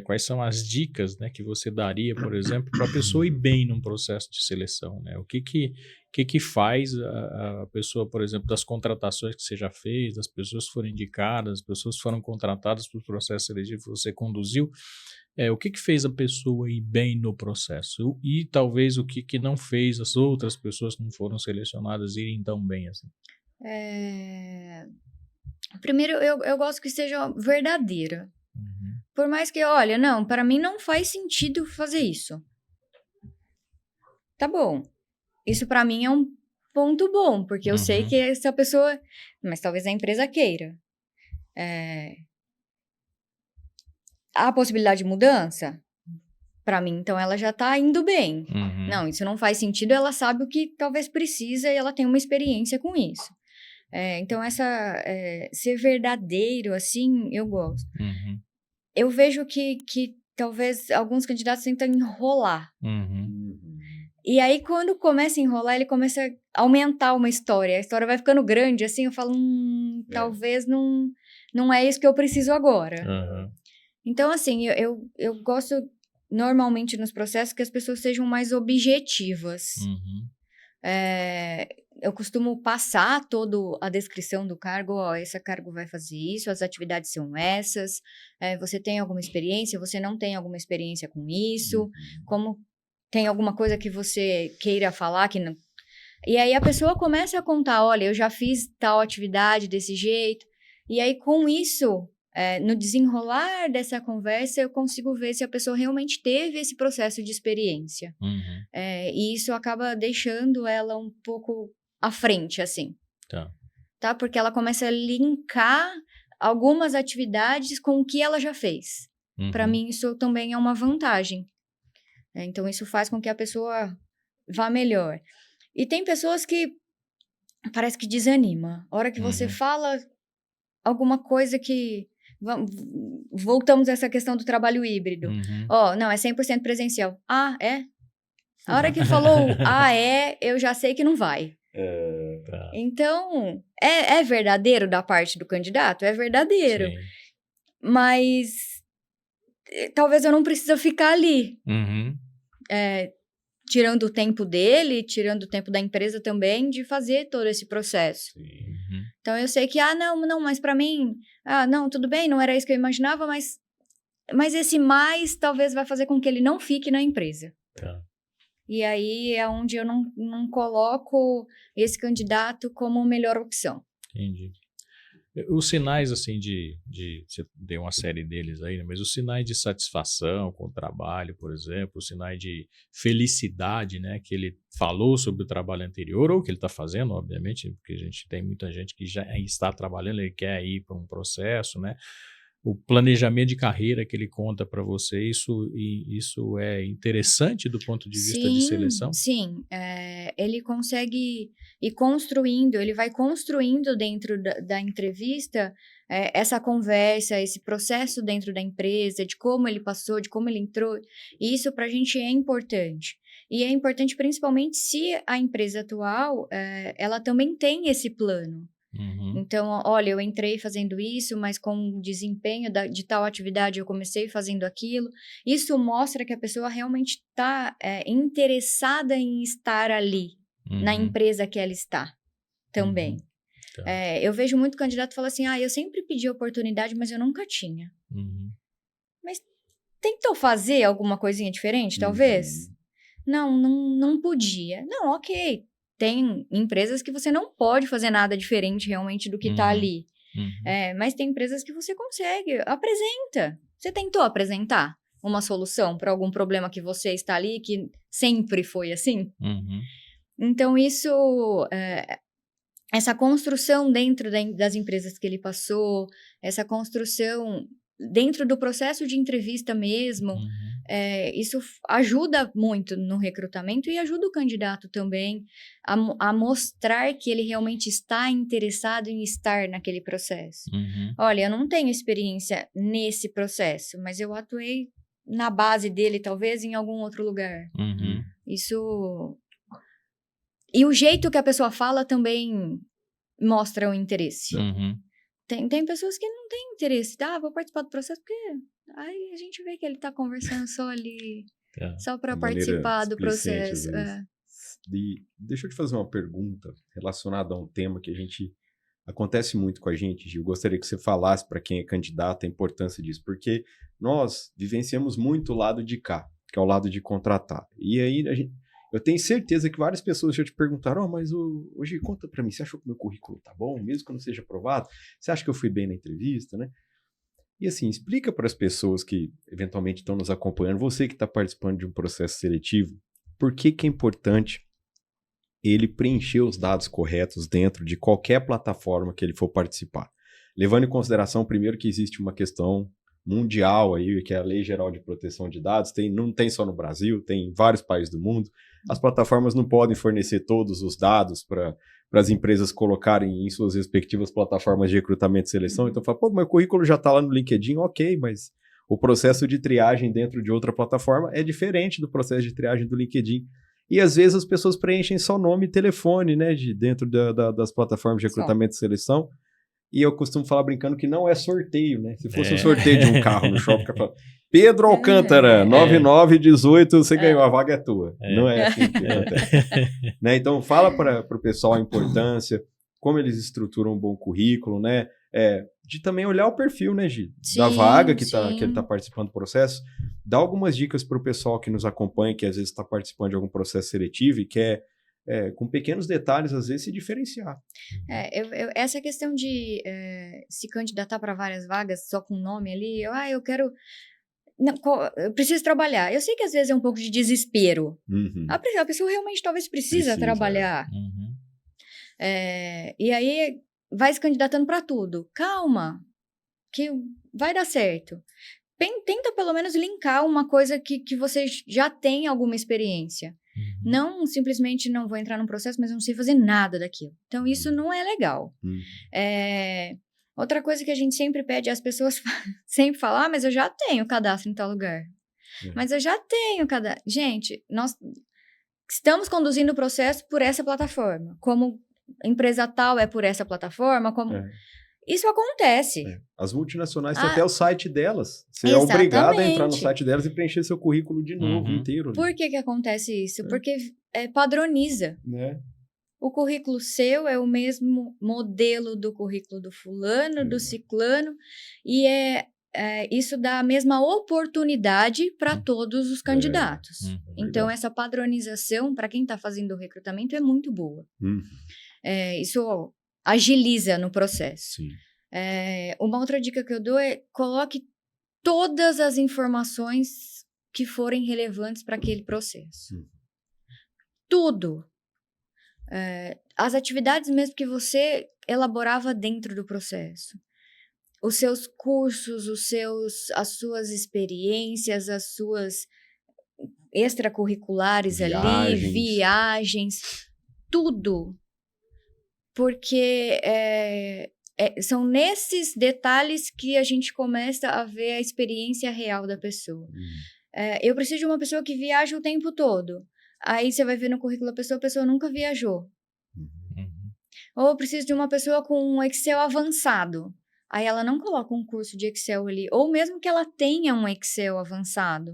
quais são as dicas, né, que você daria, por exemplo, para a pessoa ir bem num processo de seleção, né? O que faz a pessoa, por exemplo, das contratações que você já fez, das pessoas que foram indicadas, as pessoas que foram contratadas para o processo seletivo que você conduziu, o que fez a pessoa ir bem no processo? E talvez o que não fez as outras pessoas que não foram selecionadas irem tão bem, assim? Primeiro, eu gosto que seja verdadeira. Por mais que, olha, não, para mim não faz sentido fazer isso. Tá bom. Isso para mim é um ponto bom, porque eu sei que essa pessoa... Mas talvez a empresa queira. Há a possibilidade de mudança? Para mim, então, ela já tá indo bem. Não, isso não faz sentido, ela sabe o que talvez precisa e ela tem uma experiência com isso. Então, ser verdadeiro, assim, eu gosto. Eu vejo que talvez alguns candidatos tentam enrolar. E aí, quando começa a enrolar, ele começa a aumentar uma história. A história vai ficando grande, assim, eu falo, talvez não é isso que eu preciso agora. Então, assim, eu gosto normalmente nos processos que as pessoas sejam mais objetivas. Eu costumo passar toda a descrição do cargo, esse cargo vai fazer isso, as atividades são essas, você tem alguma experiência, você não tem alguma experiência com isso, como tem alguma coisa que você queira falar que não... E aí a pessoa começa a contar, olha, eu já fiz tal atividade desse jeito, e aí com isso... no desenrolar dessa conversa, eu consigo ver se a pessoa realmente teve esse processo de experiência. E isso acaba deixando ela um pouco à frente, assim. Tá? Porque ela começa a linkar algumas atividades com o que ela já fez. Para mim, isso também é uma vantagem. Então, isso faz com que a pessoa vá melhor. E tem pessoas que parece que desanima. A hora que você fala alguma coisa que... Voltamos a essa questão do trabalho híbrido. Não, é 100% presencial. Ah, é? A hora que falou, eu já sei que não vai. Então, é verdadeiro da parte do candidato? É verdadeiro. Sim. Mas talvez eu não precise ficar ali. Tirando o tempo dele, tirando o tempo da empresa também, de fazer todo esse processo. Então, eu sei que, não, mas para mim... não, tudo bem, não era isso que eu imaginava, mas esse mais talvez vai fazer com que ele não fique na empresa. E aí é onde eu não coloco esse candidato como melhor opção. Entendi. Os sinais, assim, você deu uma série deles aí, né? Mas os sinais de satisfação com o trabalho, por exemplo, os sinais de felicidade, né? Que ele falou sobre o trabalho anterior, ou que ele está fazendo, obviamente, porque a gente tem muita gente que já está trabalhando, ele quer ir para um processo, né? O planejamento de carreira que ele conta para você, isso é interessante do ponto de vista de seleção? Sim, ele consegue ir construindo, ele vai construindo dentro da entrevista essa conversa, esse processo dentro da empresa, de como ele passou, de como ele entrou, e isso para a gente é importante. E é importante principalmente se a empresa atual, ela também tem esse plano. Então, olha, eu entrei fazendo isso, mas com o desempenho de tal atividade eu comecei fazendo aquilo. Isso mostra que a pessoa realmente está interessada em estar ali, na empresa que ela está também. Eu vejo muito candidato falar assim, eu sempre pedi oportunidade, mas eu nunca tinha. Mas tentou fazer alguma coisinha diferente, talvez? Não podia. Não, ok. Tem empresas que você não pode fazer nada diferente realmente do que está ali. Mas tem empresas que você consegue. Apresenta. Você tentou apresentar uma solução para algum problema que você está ali, que sempre foi assim? Então, isso... essa construção dentro das empresas que ele passou, essa construção dentro do processo de entrevista mesmo, isso ajuda muito no recrutamento e ajuda o candidato também a mostrar que ele realmente está interessado em estar naquele processo. Olha, eu não tenho experiência nesse processo, mas eu atuei na base dele, talvez em algum outro lugar. Isso... E o jeito que a pessoa fala também mostra o interesse. Tem pessoas que não têm interesse. Vou participar do processo porque aí a gente vê que ele está conversando só ali, só para participar do processo. Deixa eu te fazer uma pergunta relacionada a um tema que acontece muito com a gente, Gil. Gostaria que você falasse para quem é candidato a importância disso, porque nós vivenciamos muito o lado de cá, que é o lado de contratar. E aí eu tenho certeza que várias pessoas já te perguntaram, mas hoje conta para mim, você achou que o meu currículo tá bom, mesmo que eu não seja aprovado? Você acha que eu fui bem na entrevista, né? E assim, explica para as pessoas que eventualmente estão nos acompanhando, você que está participando de um processo seletivo, por que é importante ele preencher os dados corretos dentro de qualquer plataforma que ele for participar. Levando em consideração, primeiro, que existe uma questão mundial aí, que é a Lei Geral de Proteção de Dados, não tem só no Brasil, tem em vários países do mundo. As plataformas não podem fornecer todos os dados para as empresas colocarem em suas respectivas plataformas de recrutamento e seleção. Então, fala, meu currículo já está lá no LinkedIn, ok, mas o processo de triagem dentro de outra plataforma é diferente do processo de triagem do LinkedIn. E às vezes as pessoas preenchem só nome e telefone, né, dentro das plataformas de recrutamento e seleção. E eu costumo falar brincando que não é sorteio, né? Se fosse um sorteio de um carro no shopping, que fala, Pedro Alcântara, 9918, você ganhou, a vaga é tua. Não é assim que acontece. Né? Então, fala para o pessoal a importância, como eles estruturam um bom currículo, né? De também olhar o perfil, né, Gi? Da vaga que ele está participando do processo. Dá algumas dicas para o pessoal que nos acompanha, que às vezes está participando de algum processo seletivo e quer, com pequenos detalhes, às vezes, se diferenciar. Essa questão de se candidatar para várias vagas só com nome ali, eu quero... Não, eu preciso trabalhar. Eu sei que às vezes é um pouco de desespero. Uhum. A pessoa realmente talvez precisa trabalhar. Uhum. E aí vai se candidatando para tudo. Calma, que vai dar certo. Tenta pelo menos linkar uma coisa que você já tem alguma experiência. Uhum. Não simplesmente não vou entrar num processo, mas eu não sei fazer nada daquilo. Então, isso não é legal. Outra coisa que a gente sempre pede, as pessoas sempre falam, mas eu já tenho cadastro em tal lugar. Mas eu já tenho cadastro. Gente, nós estamos conduzindo o processo por essa plataforma. Como empresa tal é por essa plataforma, como... Isso acontece. As multinacionais têm até o site delas. Você é obrigado a entrar no site delas e preencher seu currículo de novo, inteiro. Né? Por que acontece isso? Porque padroniza. Né? O currículo seu é o mesmo modelo do currículo do fulano, do ciclano, e isso dá a mesma oportunidade para todos os candidatos. Então, essa padronização, para quem está fazendo o recrutamento, é muito boa. Isso agiliza no processo. Sim. Uma outra dica que eu dou é coloque todas as informações que forem relevantes para aquele processo. Tudo. As atividades mesmo que você elaborava dentro do processo. Os seus cursos, as suas experiências, as suas extracurriculares ali, viagens, tudo. Porque são nesses detalhes que a gente começa a ver a experiência real da pessoa. Eu preciso de uma pessoa que viaja o tempo todo. Aí você vai ver no currículo da pessoa, a pessoa nunca viajou. Ou eu preciso de uma pessoa com um Excel avançado. Aí ela não coloca um curso de Excel ali. Ou mesmo que ela tenha um Excel avançado.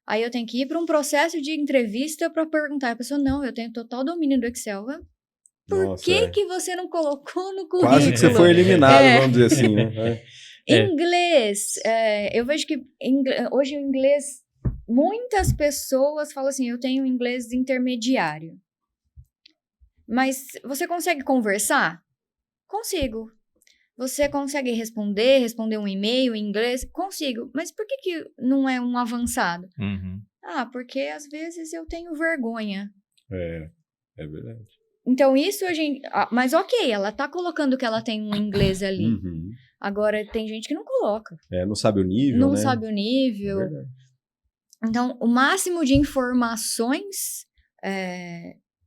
Aí eu tenho que ir para um processo de entrevista para perguntar. A pessoa, não, eu tenho total domínio do Excel. Por que você não colocou no currículo? Quase que você foi eliminado, vamos dizer assim, né? Inglês. Eu vejo que hoje o inglês... Muitas pessoas falam assim, eu tenho inglês intermediário. Mas você consegue conversar? Consigo. Você consegue responder um e-mail em inglês? Consigo. Mas por que não é um avançado? Porque às vezes eu tenho vergonha. É verdade. Então isso a gente... mas ok, ela tá colocando que ela tem um inglês ali. Agora tem gente que não coloca. Não sabe o nível, Não sabe o nível. É verdade. Então, o máximo de informações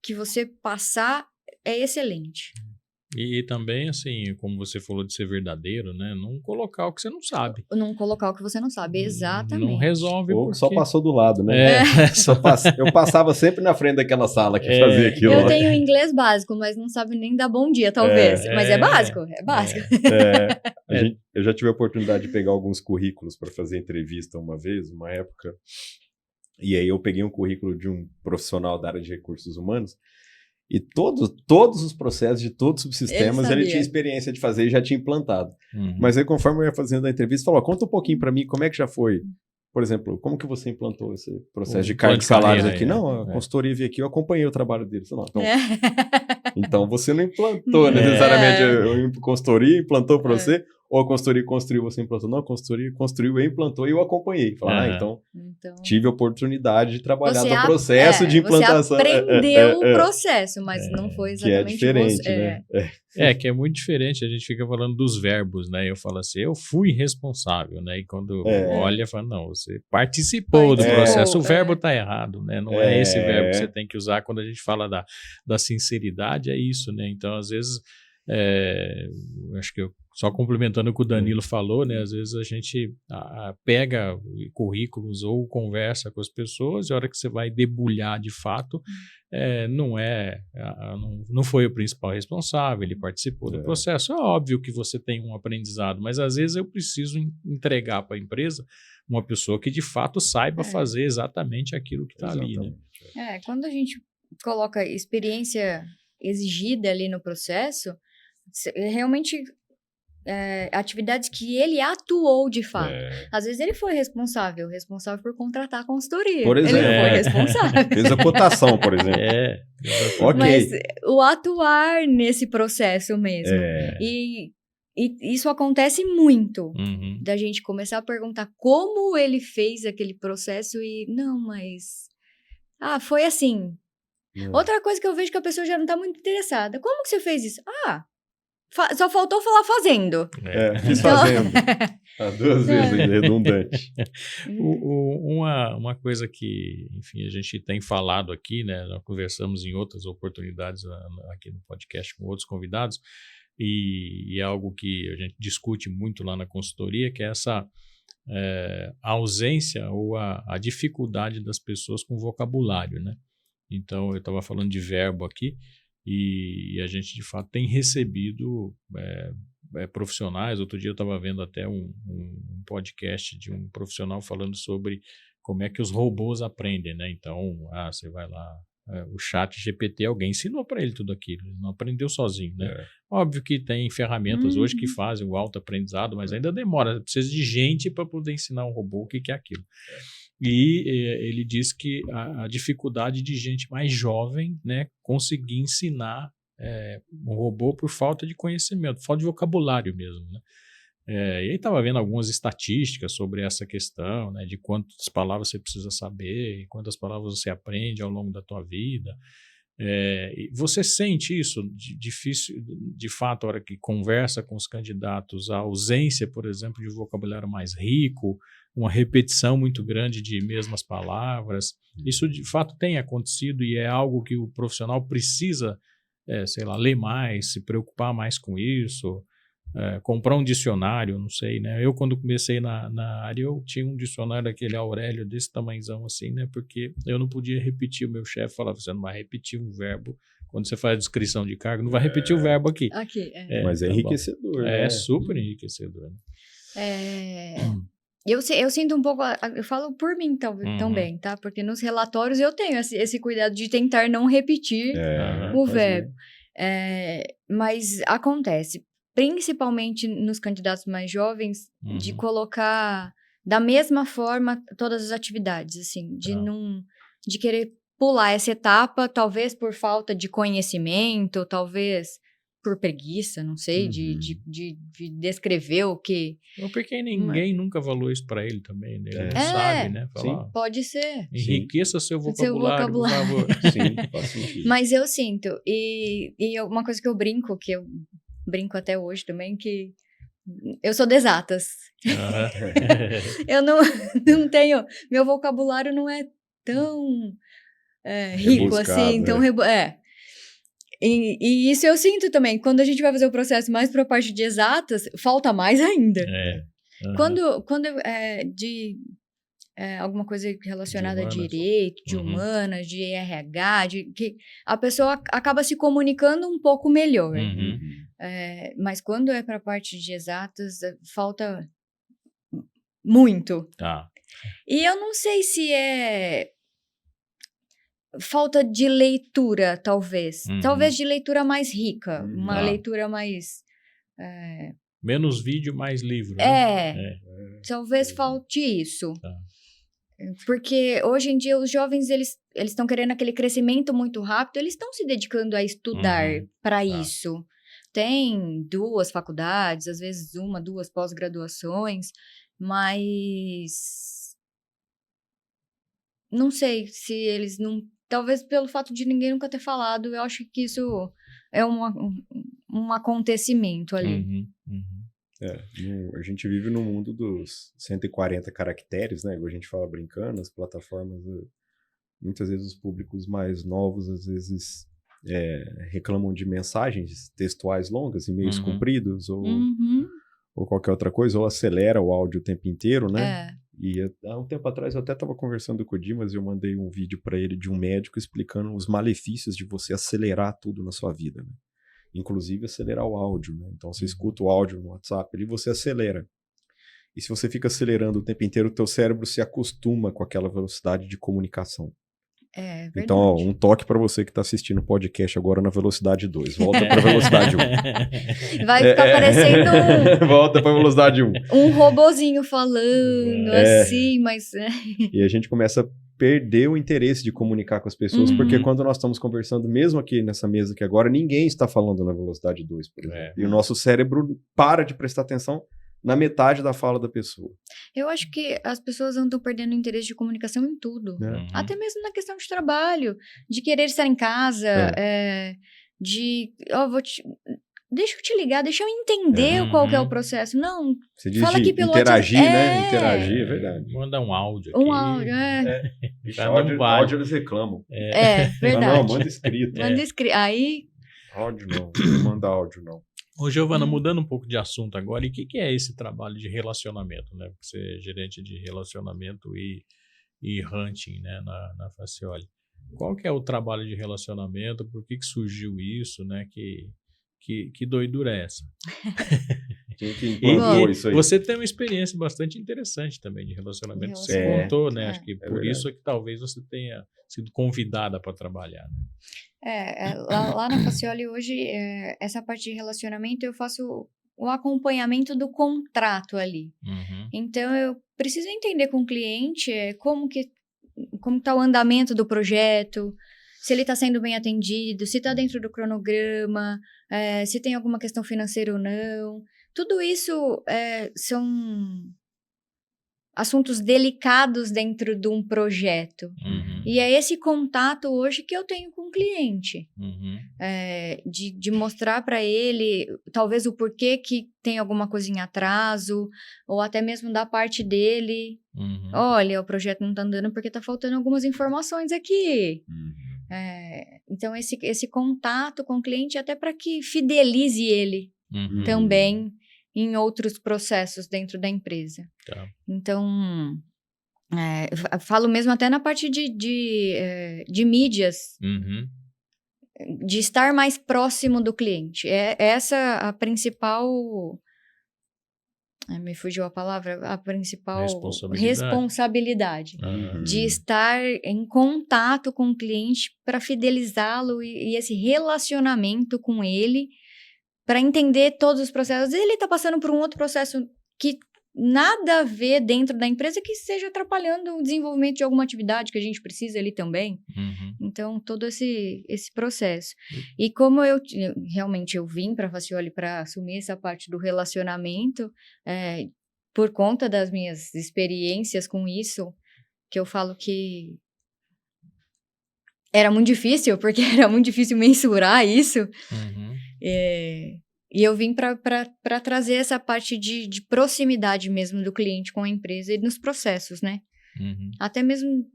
que você passar é excelente. E também, assim, como você falou de ser verdadeiro, né? Não colocar o que você não sabe. Não colocar o que você não sabe, exatamente. Não resolve Ou porque... só passou do lado, né? Eu passava sempre na frente daquela sala que fazia aquilo. Eu tenho inglês básico, mas não sabe nem dar bom dia, talvez. Mas é básico, Eu já tive a oportunidade de pegar alguns currículos para fazer entrevista uma vez, uma época. E aí eu peguei um currículo de um profissional da área de recursos humanos. E todos os processos de todos os subsistemas ele tinha experiência de fazer e já tinha implantado. Mas aí, conforme eu ia fazendo a entrevista, falou, conta um pouquinho para mim como é que já foi. Por exemplo, como que você implantou esse processo de cargos e salários aqui? Não, a consultoria veio aqui, eu acompanhei o trabalho deles. Então você não implantou necessariamente a consultoria, implantou para você. ou a consultoria construiu, você implantou? Não, a consultoria construiu, eu implantou e eu acompanhei. Falei, então tive a oportunidade de trabalhar no processo de implantação. Você aprendeu o processo, mas não foi exatamente que é diferente, né? Que é muito diferente, a gente fica falando dos verbos, né? Eu falo assim, eu fui responsável, né? E quando olha, fala, não, você participou do processo, o verbo está errado, né? Não é esse verbo que você tem que usar quando a gente fala da sinceridade, é isso, né? Então, às vezes, acho que só complementando o que o Danilo falou, né? Às vezes a gente pega currículos ou conversa com as pessoas e a hora que você vai debulhar de fato, não foi o principal responsável, ele participou do processo. É óbvio que você tem um aprendizado, mas às vezes eu preciso entregar para a empresa uma pessoa que de fato saiba fazer exatamente aquilo que está ali, né? Quando a gente coloca experiência exigida ali no processo, realmente atividades que ele atuou de fato. Às vezes ele foi responsável por contratar a consultoria. Por exemplo. Ele foi responsável. Fez a cotação, por exemplo. Okay. Mas o atuar nesse processo mesmo. E isso acontece muito. Da gente começar a perguntar como ele fez aquele processo e... Não, mas... foi assim. Outra coisa que eu vejo que a pessoa já não está muito interessada. Como que você fez isso? Só faltou falar fazendo. Fiz fazendo. Duas vezes redundante. Uma coisa que, enfim, a gente tem falado aqui, né? Nós conversamos em outras oportunidades aqui no podcast com outros convidados, e é algo que a gente discute muito lá na consultoria, que é essa ausência ou a dificuldade das pessoas com vocabulário, né? Então, eu estava falando de verbo aqui, e a gente, de fato, tem recebido profissionais. Outro dia eu estava vendo até um podcast de um profissional falando sobre como é que os robôs aprendem, né? Então, você vai lá, o chat GPT, alguém ensinou para ele tudo aquilo, ele não aprendeu sozinho, né? Óbvio que tem ferramentas hoje que fazem o autoaprendizado, mas ainda demora, precisa de gente para poder ensinar um robô o que é aquilo. E ele diz que a dificuldade de gente mais jovem, né, conseguir ensinar um robô por falta de conhecimento, falta de vocabulário mesmo, né? E aí estava vendo algumas estatísticas sobre essa questão, né, de quantas palavras você precisa saber, e quantas palavras você aprende ao longo da tua vida. E você sente isso difícil, de fato, a hora que conversa com os candidatos, a ausência, por exemplo, de vocabulário mais rico, uma repetição muito grande de mesmas palavras. Isso, de fato, tem acontecido e é algo que o profissional precisa, ler mais, se preocupar mais com isso, comprar um dicionário, não sei, né? Eu, quando comecei na área, eu tinha um dicionário daquele Aurélio, desse tamanhozão assim, né? Porque eu não podia repetir, o meu chefe falava, você não vai repetir um verbo. Quando você faz a descrição de cargo, não vai repetir o verbo aqui. Mas é enriquecedor, né? É super enriquecedor. Eu sinto um pouco, eu falo por mim também, tá? Porque nos relatórios eu tenho esse cuidado de tentar não repetir o verbo. Mas acontece, principalmente nos candidatos mais jovens, de colocar da mesma forma todas as atividades, assim, de querer pular essa etapa, talvez por falta de conhecimento, talvez por preguiça, não sei, de descrever o que... Ou porque ninguém nunca falou isso para ele também, né? Ele não sabe, né? Falar, sim, pode ser. Enriqueça seu vocabulário, por favor. Sim, faz sentido. Mas eu sinto, e uma coisa que eu brinco até hoje também, que eu sou de exatas. Eu não tenho... Meu vocabulário não é tão rico assim, tão... E isso eu sinto também. Quando a gente vai fazer o processo mais para a parte de exatas, falta mais ainda. Quando alguma coisa relacionada a direito, de humanas, de RH, que a pessoa acaba se comunicando um pouco melhor. Mas quando é para a parte de exatas, falta muito. E eu não sei se é falta de leitura, talvez. Talvez de leitura mais rica. Uma leitura mais... menos vídeo, mais livro. Né? Talvez falte isso. Porque hoje em dia os jovens, eles estão querendo aquele crescimento muito rápido, eles estão se dedicando a estudar para isso. têm 2 faculdades, às vezes 1, 2 pós-graduações, mas não sei se eles não... Talvez pelo fato de ninguém nunca ter falado, eu acho que isso é um acontecimento ali. A gente vive no mundo dos 140 caracteres, né? A gente fala brincando, as plataformas, muitas vezes os públicos mais novos, às vezes reclamam de mensagens textuais longas, e-mails compridos, ou qualquer outra coisa, ou acelera o áudio o tempo inteiro, né? E há um tempo atrás eu até estava conversando com o Dimas e eu mandei um vídeo para ele de um médico explicando os malefícios de você acelerar tudo na sua vida, né? Inclusive acelerar o áudio, né? Então você escuta o áudio no WhatsApp ali, você acelera. E se você fica acelerando o tempo inteiro, o teu cérebro se acostuma com aquela velocidade de comunicação. Verdade. Então, ó, um toque para você que está assistindo o podcast agora na velocidade 2. Volta para velocidade 1. Vai ficar parecendo Volta para velocidade 1. Um robozinho falando, assim, mas... E a gente começa a perder o interesse de comunicar com as pessoas, porque quando nós estamos conversando, mesmo aqui nessa mesa aqui agora, ninguém está falando na velocidade 2, por exemplo. E o nosso cérebro para de prestar atenção na metade da fala da pessoa. Eu acho que as pessoas andam perdendo interesse de comunicação em tudo. Até mesmo na questão de trabalho, de querer estar em casa, deixa eu te ligar, deixa eu entender qual que é o processo. Não, você diz fala aqui pelo interagir, WhatsApp. né? Interagir, é verdade. Manda um áudio aqui. Um áudio, áudio eles reclamam. Verdade. Não, manda escrito. Manda escrito. Aí... Áudio não manda áudio não. Ô, Giovana, mudando um pouco de assunto agora, e o que é esse trabalho de relacionamento, né? Você é gerente de relacionamento e hunting, né, na Facioli. Qual que é o trabalho de relacionamento? Por que surgiu isso, né? Que doidura é essa? Quem que implantou isso aí? Você tem uma experiência bastante interessante também de relacionamento. Você contou, né? Acho que por isso é que talvez você tenha sido convidada para trabalhar, né? Lá na Facioli hoje, essa parte de relacionamento eu faço o acompanhamento do contrato ali. Então, eu preciso entender com o cliente como está o andamento do projeto, se ele está sendo bem atendido, se está dentro do cronograma, se tem alguma questão financeira ou não. Tudo isso são assuntos delicados dentro de um projeto. E é esse contato hoje que eu tenho com o cliente. De mostrar para ele, talvez, o porquê que tem alguma coisa em atraso, ou até mesmo da parte dele. Olha, o projeto não está andando porque está faltando algumas informações aqui. Então, esse contato com o cliente até para que fidelize ele também em outros processos dentro da empresa. Então, falo mesmo até na parte de mídias, de estar mais próximo do cliente. Essa a principal... me fugiu a palavra, a principal responsabilidade de estar em contato com o cliente para fidelizá-lo e esse relacionamento com ele, para entender todos os processos. Às vezes ele está passando por um outro processo que nada a ver dentro da empresa que esteja atrapalhando o desenvolvimento de alguma atividade que a gente precisa ali também. Então, todo esse processo. E como eu vim para a Facioli para assumir essa parte do relacionamento, por conta das minhas experiências com isso, que eu falo que era muito difícil, porque era muito difícil mensurar isso. E eu vim para trazer essa parte de proximidade mesmo do cliente com a empresa e nos processos, né? Até mesmo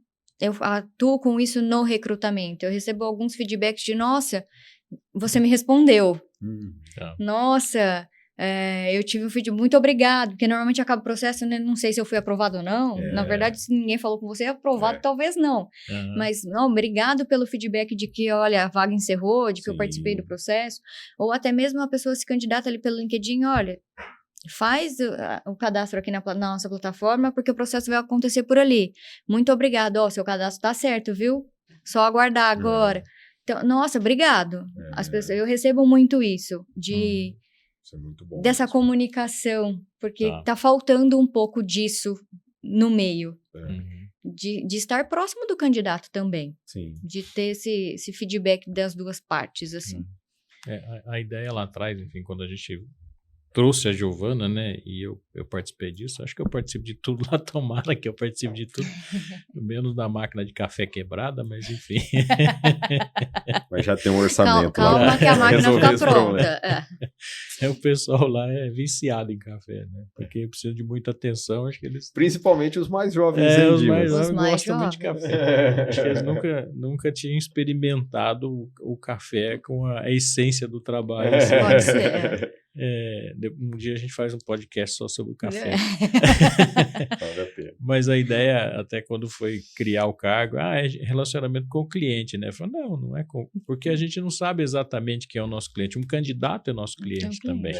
eu atuo com isso no recrutamento. Eu recebo alguns feedbacks de, nossa, você me respondeu. Nossa, eu tive um feedback, muito obrigado, porque normalmente acaba o processo, né? Não sei se eu fui aprovado ou não. Na verdade, se ninguém falou com você, aprovado talvez não. Mas, não, obrigado pelo feedback de que, olha, a vaga encerrou, de que eu participei do processo. Ou até mesmo a pessoa se candidata ali pelo LinkedIn, olha, faz o cadastro aqui na nossa plataforma, porque o processo vai acontecer por ali. Muito obrigado, seu cadastro tá certo, viu? Só aguardar agora. Então, nossa, obrigado. As pessoas, eu recebo muito isso, Isso é muito bom, dessa comunicação, porque tá faltando um pouco disso no meio. De estar próximo do candidato também. De ter esse feedback das duas partes, assim. A ideia lá atrás, enfim, quando a gente trouxe a Giovana, né, e eu participei disso, acho que eu participo de tudo lá, tomara que eu participe de tudo, menos da máquina de café quebrada, mas enfim. Mas já tem um orçamento. Calma que a máquina fica pronta. O pessoal lá é viciado em café, né, porque precisa de muita atenção, acho que eles... Principalmente os mais jovens. Os mais jovens gostam muito de café. Acho que eles nunca tinham experimentado o café com a essência do trabalho. Assim. Pode ser. Um dia a gente faz um podcast só sobre o café. Mas a ideia, até quando foi criar o cargo, é relacionamento com o cliente, né? Falei, não é porque a gente não sabe exatamente quem é o nosso cliente. Um candidato é nosso cliente também.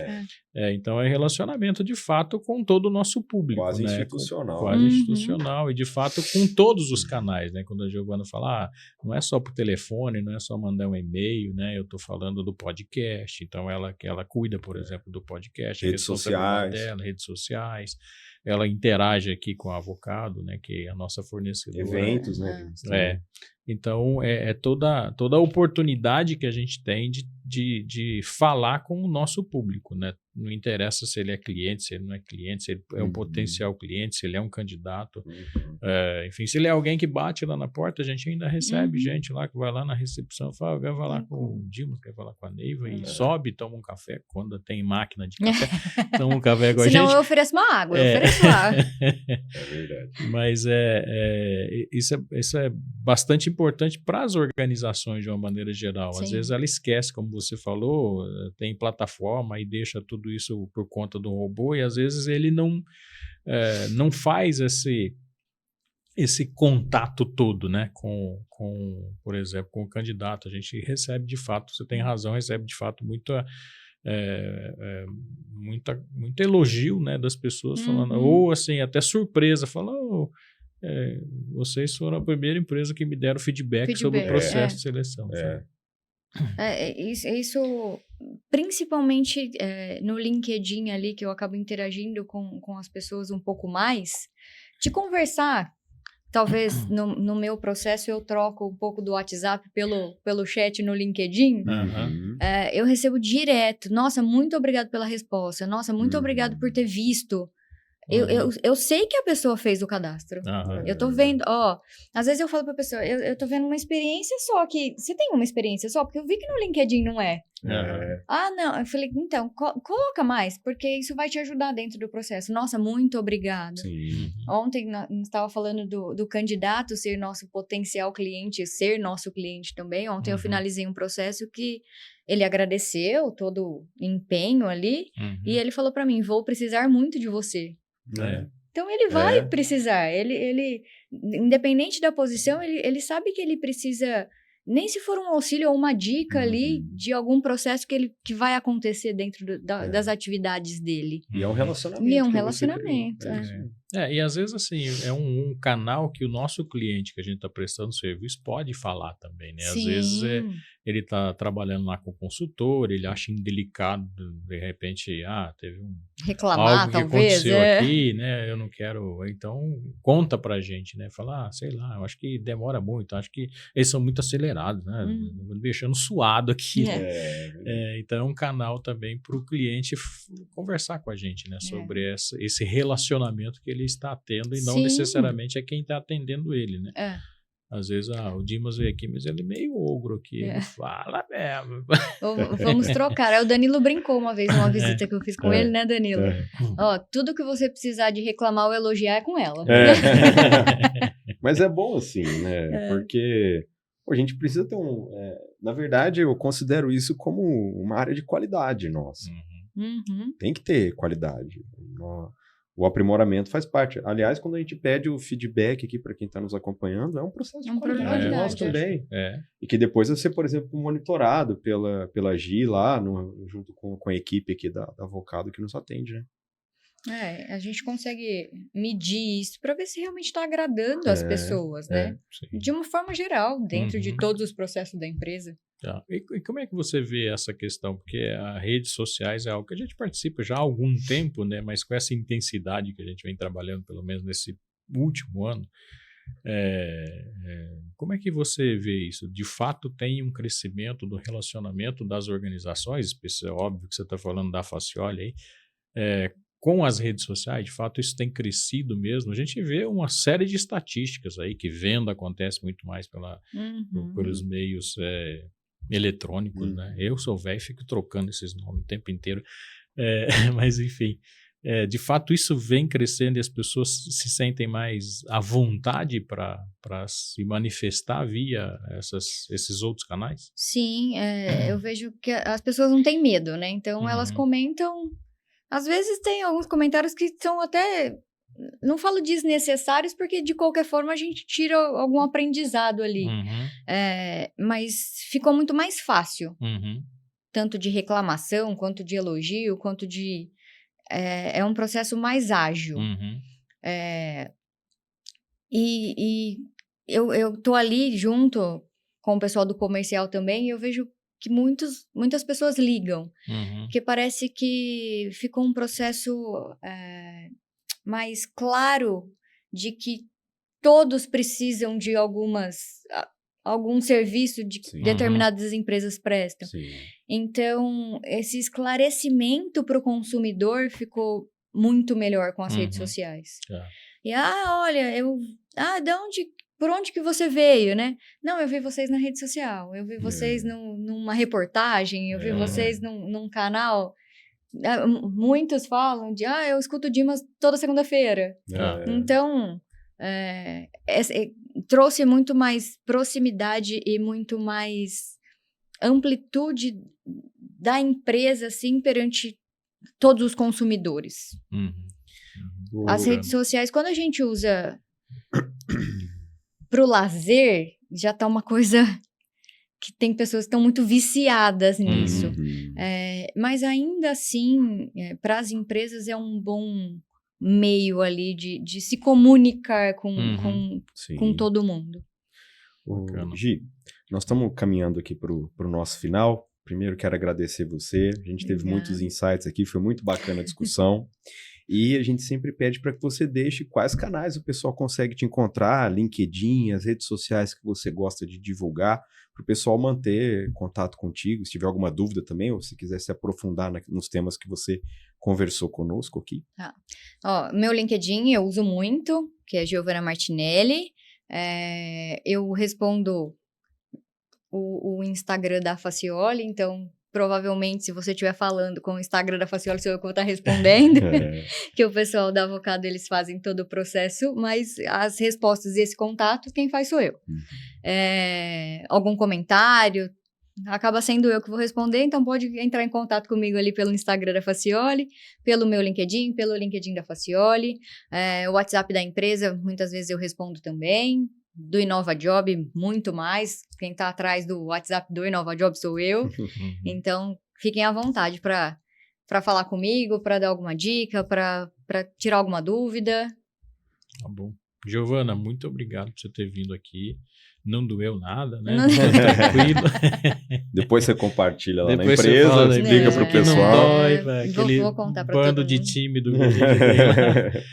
Então é relacionamento de fato com todo o nosso público. Quase né? institucional. Quase institucional e de fato com todos os canais, né? Quando a Giovana fala, não é só por telefone, não é só mandar um e-mail, né? Eu estou falando do podcast, então ela cuida, por exemplo, do podcast, redes sociais, redes sociais, ela interage aqui com o Avocado, né, que é a nossa fornecedora. Eventos, né? Então, toda a oportunidade que a gente tem de falar com o nosso público, né? Não interessa se ele é cliente, se ele não é cliente, se ele é um potencial cliente, se ele é um candidato. Enfim, se ele é alguém que bate lá na porta, a gente ainda recebe gente lá que vai lá na recepção, fala, vai falar com o Dimas, quer falar com a Neiva, e sobe, toma um café, quando tem máquina de café, toma um café com a gente. Senão eu ofereço uma água, eu ofereço água. É verdade. Mas isso é bastante importante para as organizações de uma maneira geral. Às vezes ela esquece, como você falou, tem plataforma e deixa tudo isso por conta do robô, e às vezes ele não faz esse contato todo, né, por exemplo, com o candidato. A gente recebe de fato, você tem razão, recebe de fato muito elogio, né, das pessoas falando, ou assim, até surpresa, falando, vocês foram a primeira empresa que me deram feedback sobre o processo de seleção. Isso principalmente no LinkedIn ali, que eu acabo interagindo com as pessoas um pouco mais, de conversar. Talvez no meu processo eu troco um pouco do WhatsApp pelo chat no LinkedIn. Eu recebo direto. Nossa, muito obrigado pela resposta. Nossa, muito obrigado por ter visto. Eu sei que a pessoa fez o cadastro. Eu tô vendo, às vezes eu falo pra pessoa, eu tô vendo uma experiência só, que você tem uma experiência só? Porque eu vi que no LinkedIn não é. Não, eu falei, então, coloca mais, porque isso vai te ajudar dentro do processo. Nossa, muito obrigada. Ontem nós estava falando do candidato ser nosso potencial cliente, ser nosso cliente também. Ontem eu finalizei um processo que ele agradeceu todo o empenho ali, e ele falou pra mim, vou precisar muito de você. Então ele vai precisar, ele independente da posição, ele sabe que ele precisa, nem se for um auxílio ou uma dica ali de algum processo que vai acontecer dentro das atividades dele. E é um relacionamento. E às vezes assim, é um canal que o nosso cliente que a gente está prestando serviço pode falar também, né? Às vezes ele está trabalhando lá com o consultor, ele acha indelicado, de repente, teve reclamar, algo que aconteceu aqui, né? Eu não quero, então conta pra gente, né? Fala, sei lá, eu acho que demora muito, acho que eles são muito acelerados, né? Me deixando suado aqui. Então é um canal também para o cliente conversar com a gente, né? Sobre esse relacionamento que ele está tendo e não necessariamente é quem está atendendo ele, né? Às vezes, o Dimas veio aqui, mas ele é meio ogro aqui, ele fala mesmo. Vamos trocar. O Danilo brincou uma vez numa visita que eu fiz com ele, né, Danilo? Tudo que você precisar de reclamar ou elogiar é com ela. Mas é bom assim, né? Porque a gente precisa ter na verdade, eu considero isso como uma área de qualidade nossa. Tem que ter qualidade. O aprimoramento faz parte. Aliás, quando a gente pede o feedback aqui para quem está nos acompanhando, é um processo de qualidade nosso também. E que depois vai ser, por exemplo, monitorado pela Gi lá, junto com a equipe aqui da Avocado que nos atende, né? A gente consegue medir isso para ver se realmente está agradando as pessoas, né? De uma forma geral, dentro de todos os processos da empresa. E como é que você vê essa questão? Porque as redes sociais é algo que a gente participa já há algum tempo, né? Mas com essa intensidade que a gente vem trabalhando, pelo menos nesse último ano, Como é que você vê isso? De fato, tem um crescimento do relacionamento das organizações, é óbvio que você está falando da Facioli aí, com as redes sociais, de fato, isso tem crescido mesmo. A gente vê uma série de estatísticas aí que venda acontece muito mais pelos meios eletrônicos, né? Eu sou velho e fico trocando esses nomes o tempo inteiro. Mas, enfim, de fato, isso vem crescendo e as pessoas se sentem mais à vontade para se manifestar via esses outros canais? Sim, eu vejo que as pessoas não têm medo, né? Então, elas comentam... Às vezes tem alguns comentários que são até, não falo desnecessários, porque de qualquer forma a gente tira algum aprendizado ali. Mas ficou muito mais fácil. Tanto de reclamação, quanto de elogio, quanto de... É um processo mais ágil. E eu tô ali junto com o pessoal do comercial também, e eu vejo que muitas pessoas ligam, porque parece que ficou um processo mais claro de que todos precisam de algum serviço de determinadas empresas prestam. Sim. Então, esse esclarecimento para o consumidor ficou muito melhor com as redes sociais. E, olha, por onde que você veio, né? Não, eu vi vocês na rede social, eu vi vocês numa reportagem, eu vi vocês num canal. Muitos falam de, eu escuto o Dimas toda segunda-feira. Então, trouxe muito mais proximidade e muito mais amplitude da empresa, assim, perante todos os consumidores. As redes sociais, quando a gente usa pro lazer, já tá uma coisa que tem pessoas que estão muito viciadas nisso. Mas ainda assim, para as empresas é um bom meio ali de se comunicar com todo mundo. Gi, nós estamos caminhando aqui para o nosso final. Primeiro quero agradecer você. A gente teve muitos insights aqui, foi muito bacana a discussão. E a gente sempre pede para que você deixe quais canais o pessoal consegue te encontrar, LinkedIn, as redes sociais que você gosta de divulgar, para o pessoal manter contato contigo, se tiver alguma dúvida também, ou se quiser se aprofundar nos temas que você conversou conosco aqui. Meu LinkedIn eu uso muito, que é Giovana Martinelli. Eu respondo o Instagram da Facioli, então... Provavelmente, se você estiver falando com o Instagram da Facioli, sou eu que vou estar respondendo, que o pessoal da Avocado, eles fazem todo o processo, mas as respostas e esse contato, quem faz sou eu. Algum comentário, acaba sendo eu que vou responder, então pode entrar em contato comigo ali pelo Instagram da Facioli, pelo meu LinkedIn, pelo LinkedIn da Facioli, o WhatsApp da empresa, muitas vezes eu respondo também. Do InovaJob, muito mais. Quem está atrás do WhatsApp do InovaJob sou eu. Então, fiquem à vontade para falar comigo, para dar alguma dica, para tirar alguma dúvida. Tá bom. Giovana, muito obrigado por você ter vindo aqui. Não doeu nada, né? Tranquilo. Depois você compartilha lá na empresa, explica pro pessoal. Não dói, aquele vou contar pra bando todo de mundo. tímido.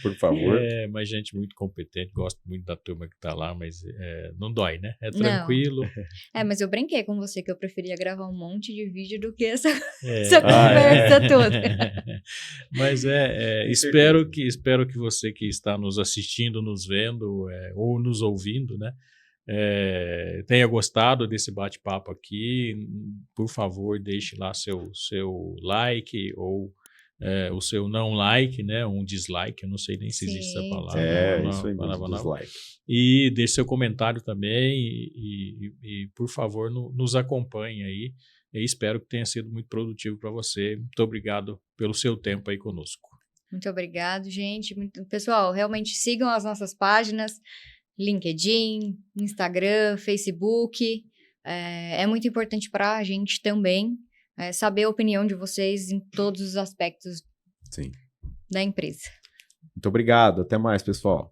Por favor. Mas gente muito competente, gosto muito da turma que tá lá, mas não dói, né? É tranquilo. Mas eu brinquei com você que eu preferia gravar um monte de vídeo do que essa conversa toda. Mas espero que você que está nos assistindo, nos vendo ou nos ouvindo, né? Tenha gostado desse bate-papo aqui. Por favor, deixe lá seu like ou o seu não like, né? Um dislike, eu não sei nem se existe essa palavra. Isso aí mesmo, dislike. E deixe seu comentário também e por favor, nos acompanhe aí. E espero que tenha sido muito produtivo para você. Muito obrigado pelo seu tempo aí conosco. Muito obrigado, gente. Pessoal, realmente sigam as nossas páginas. LinkedIn, Instagram, Facebook, é muito importante para a gente também saber a opinião de vocês em todos os aspectos da empresa. Muito obrigado, até mais, pessoal.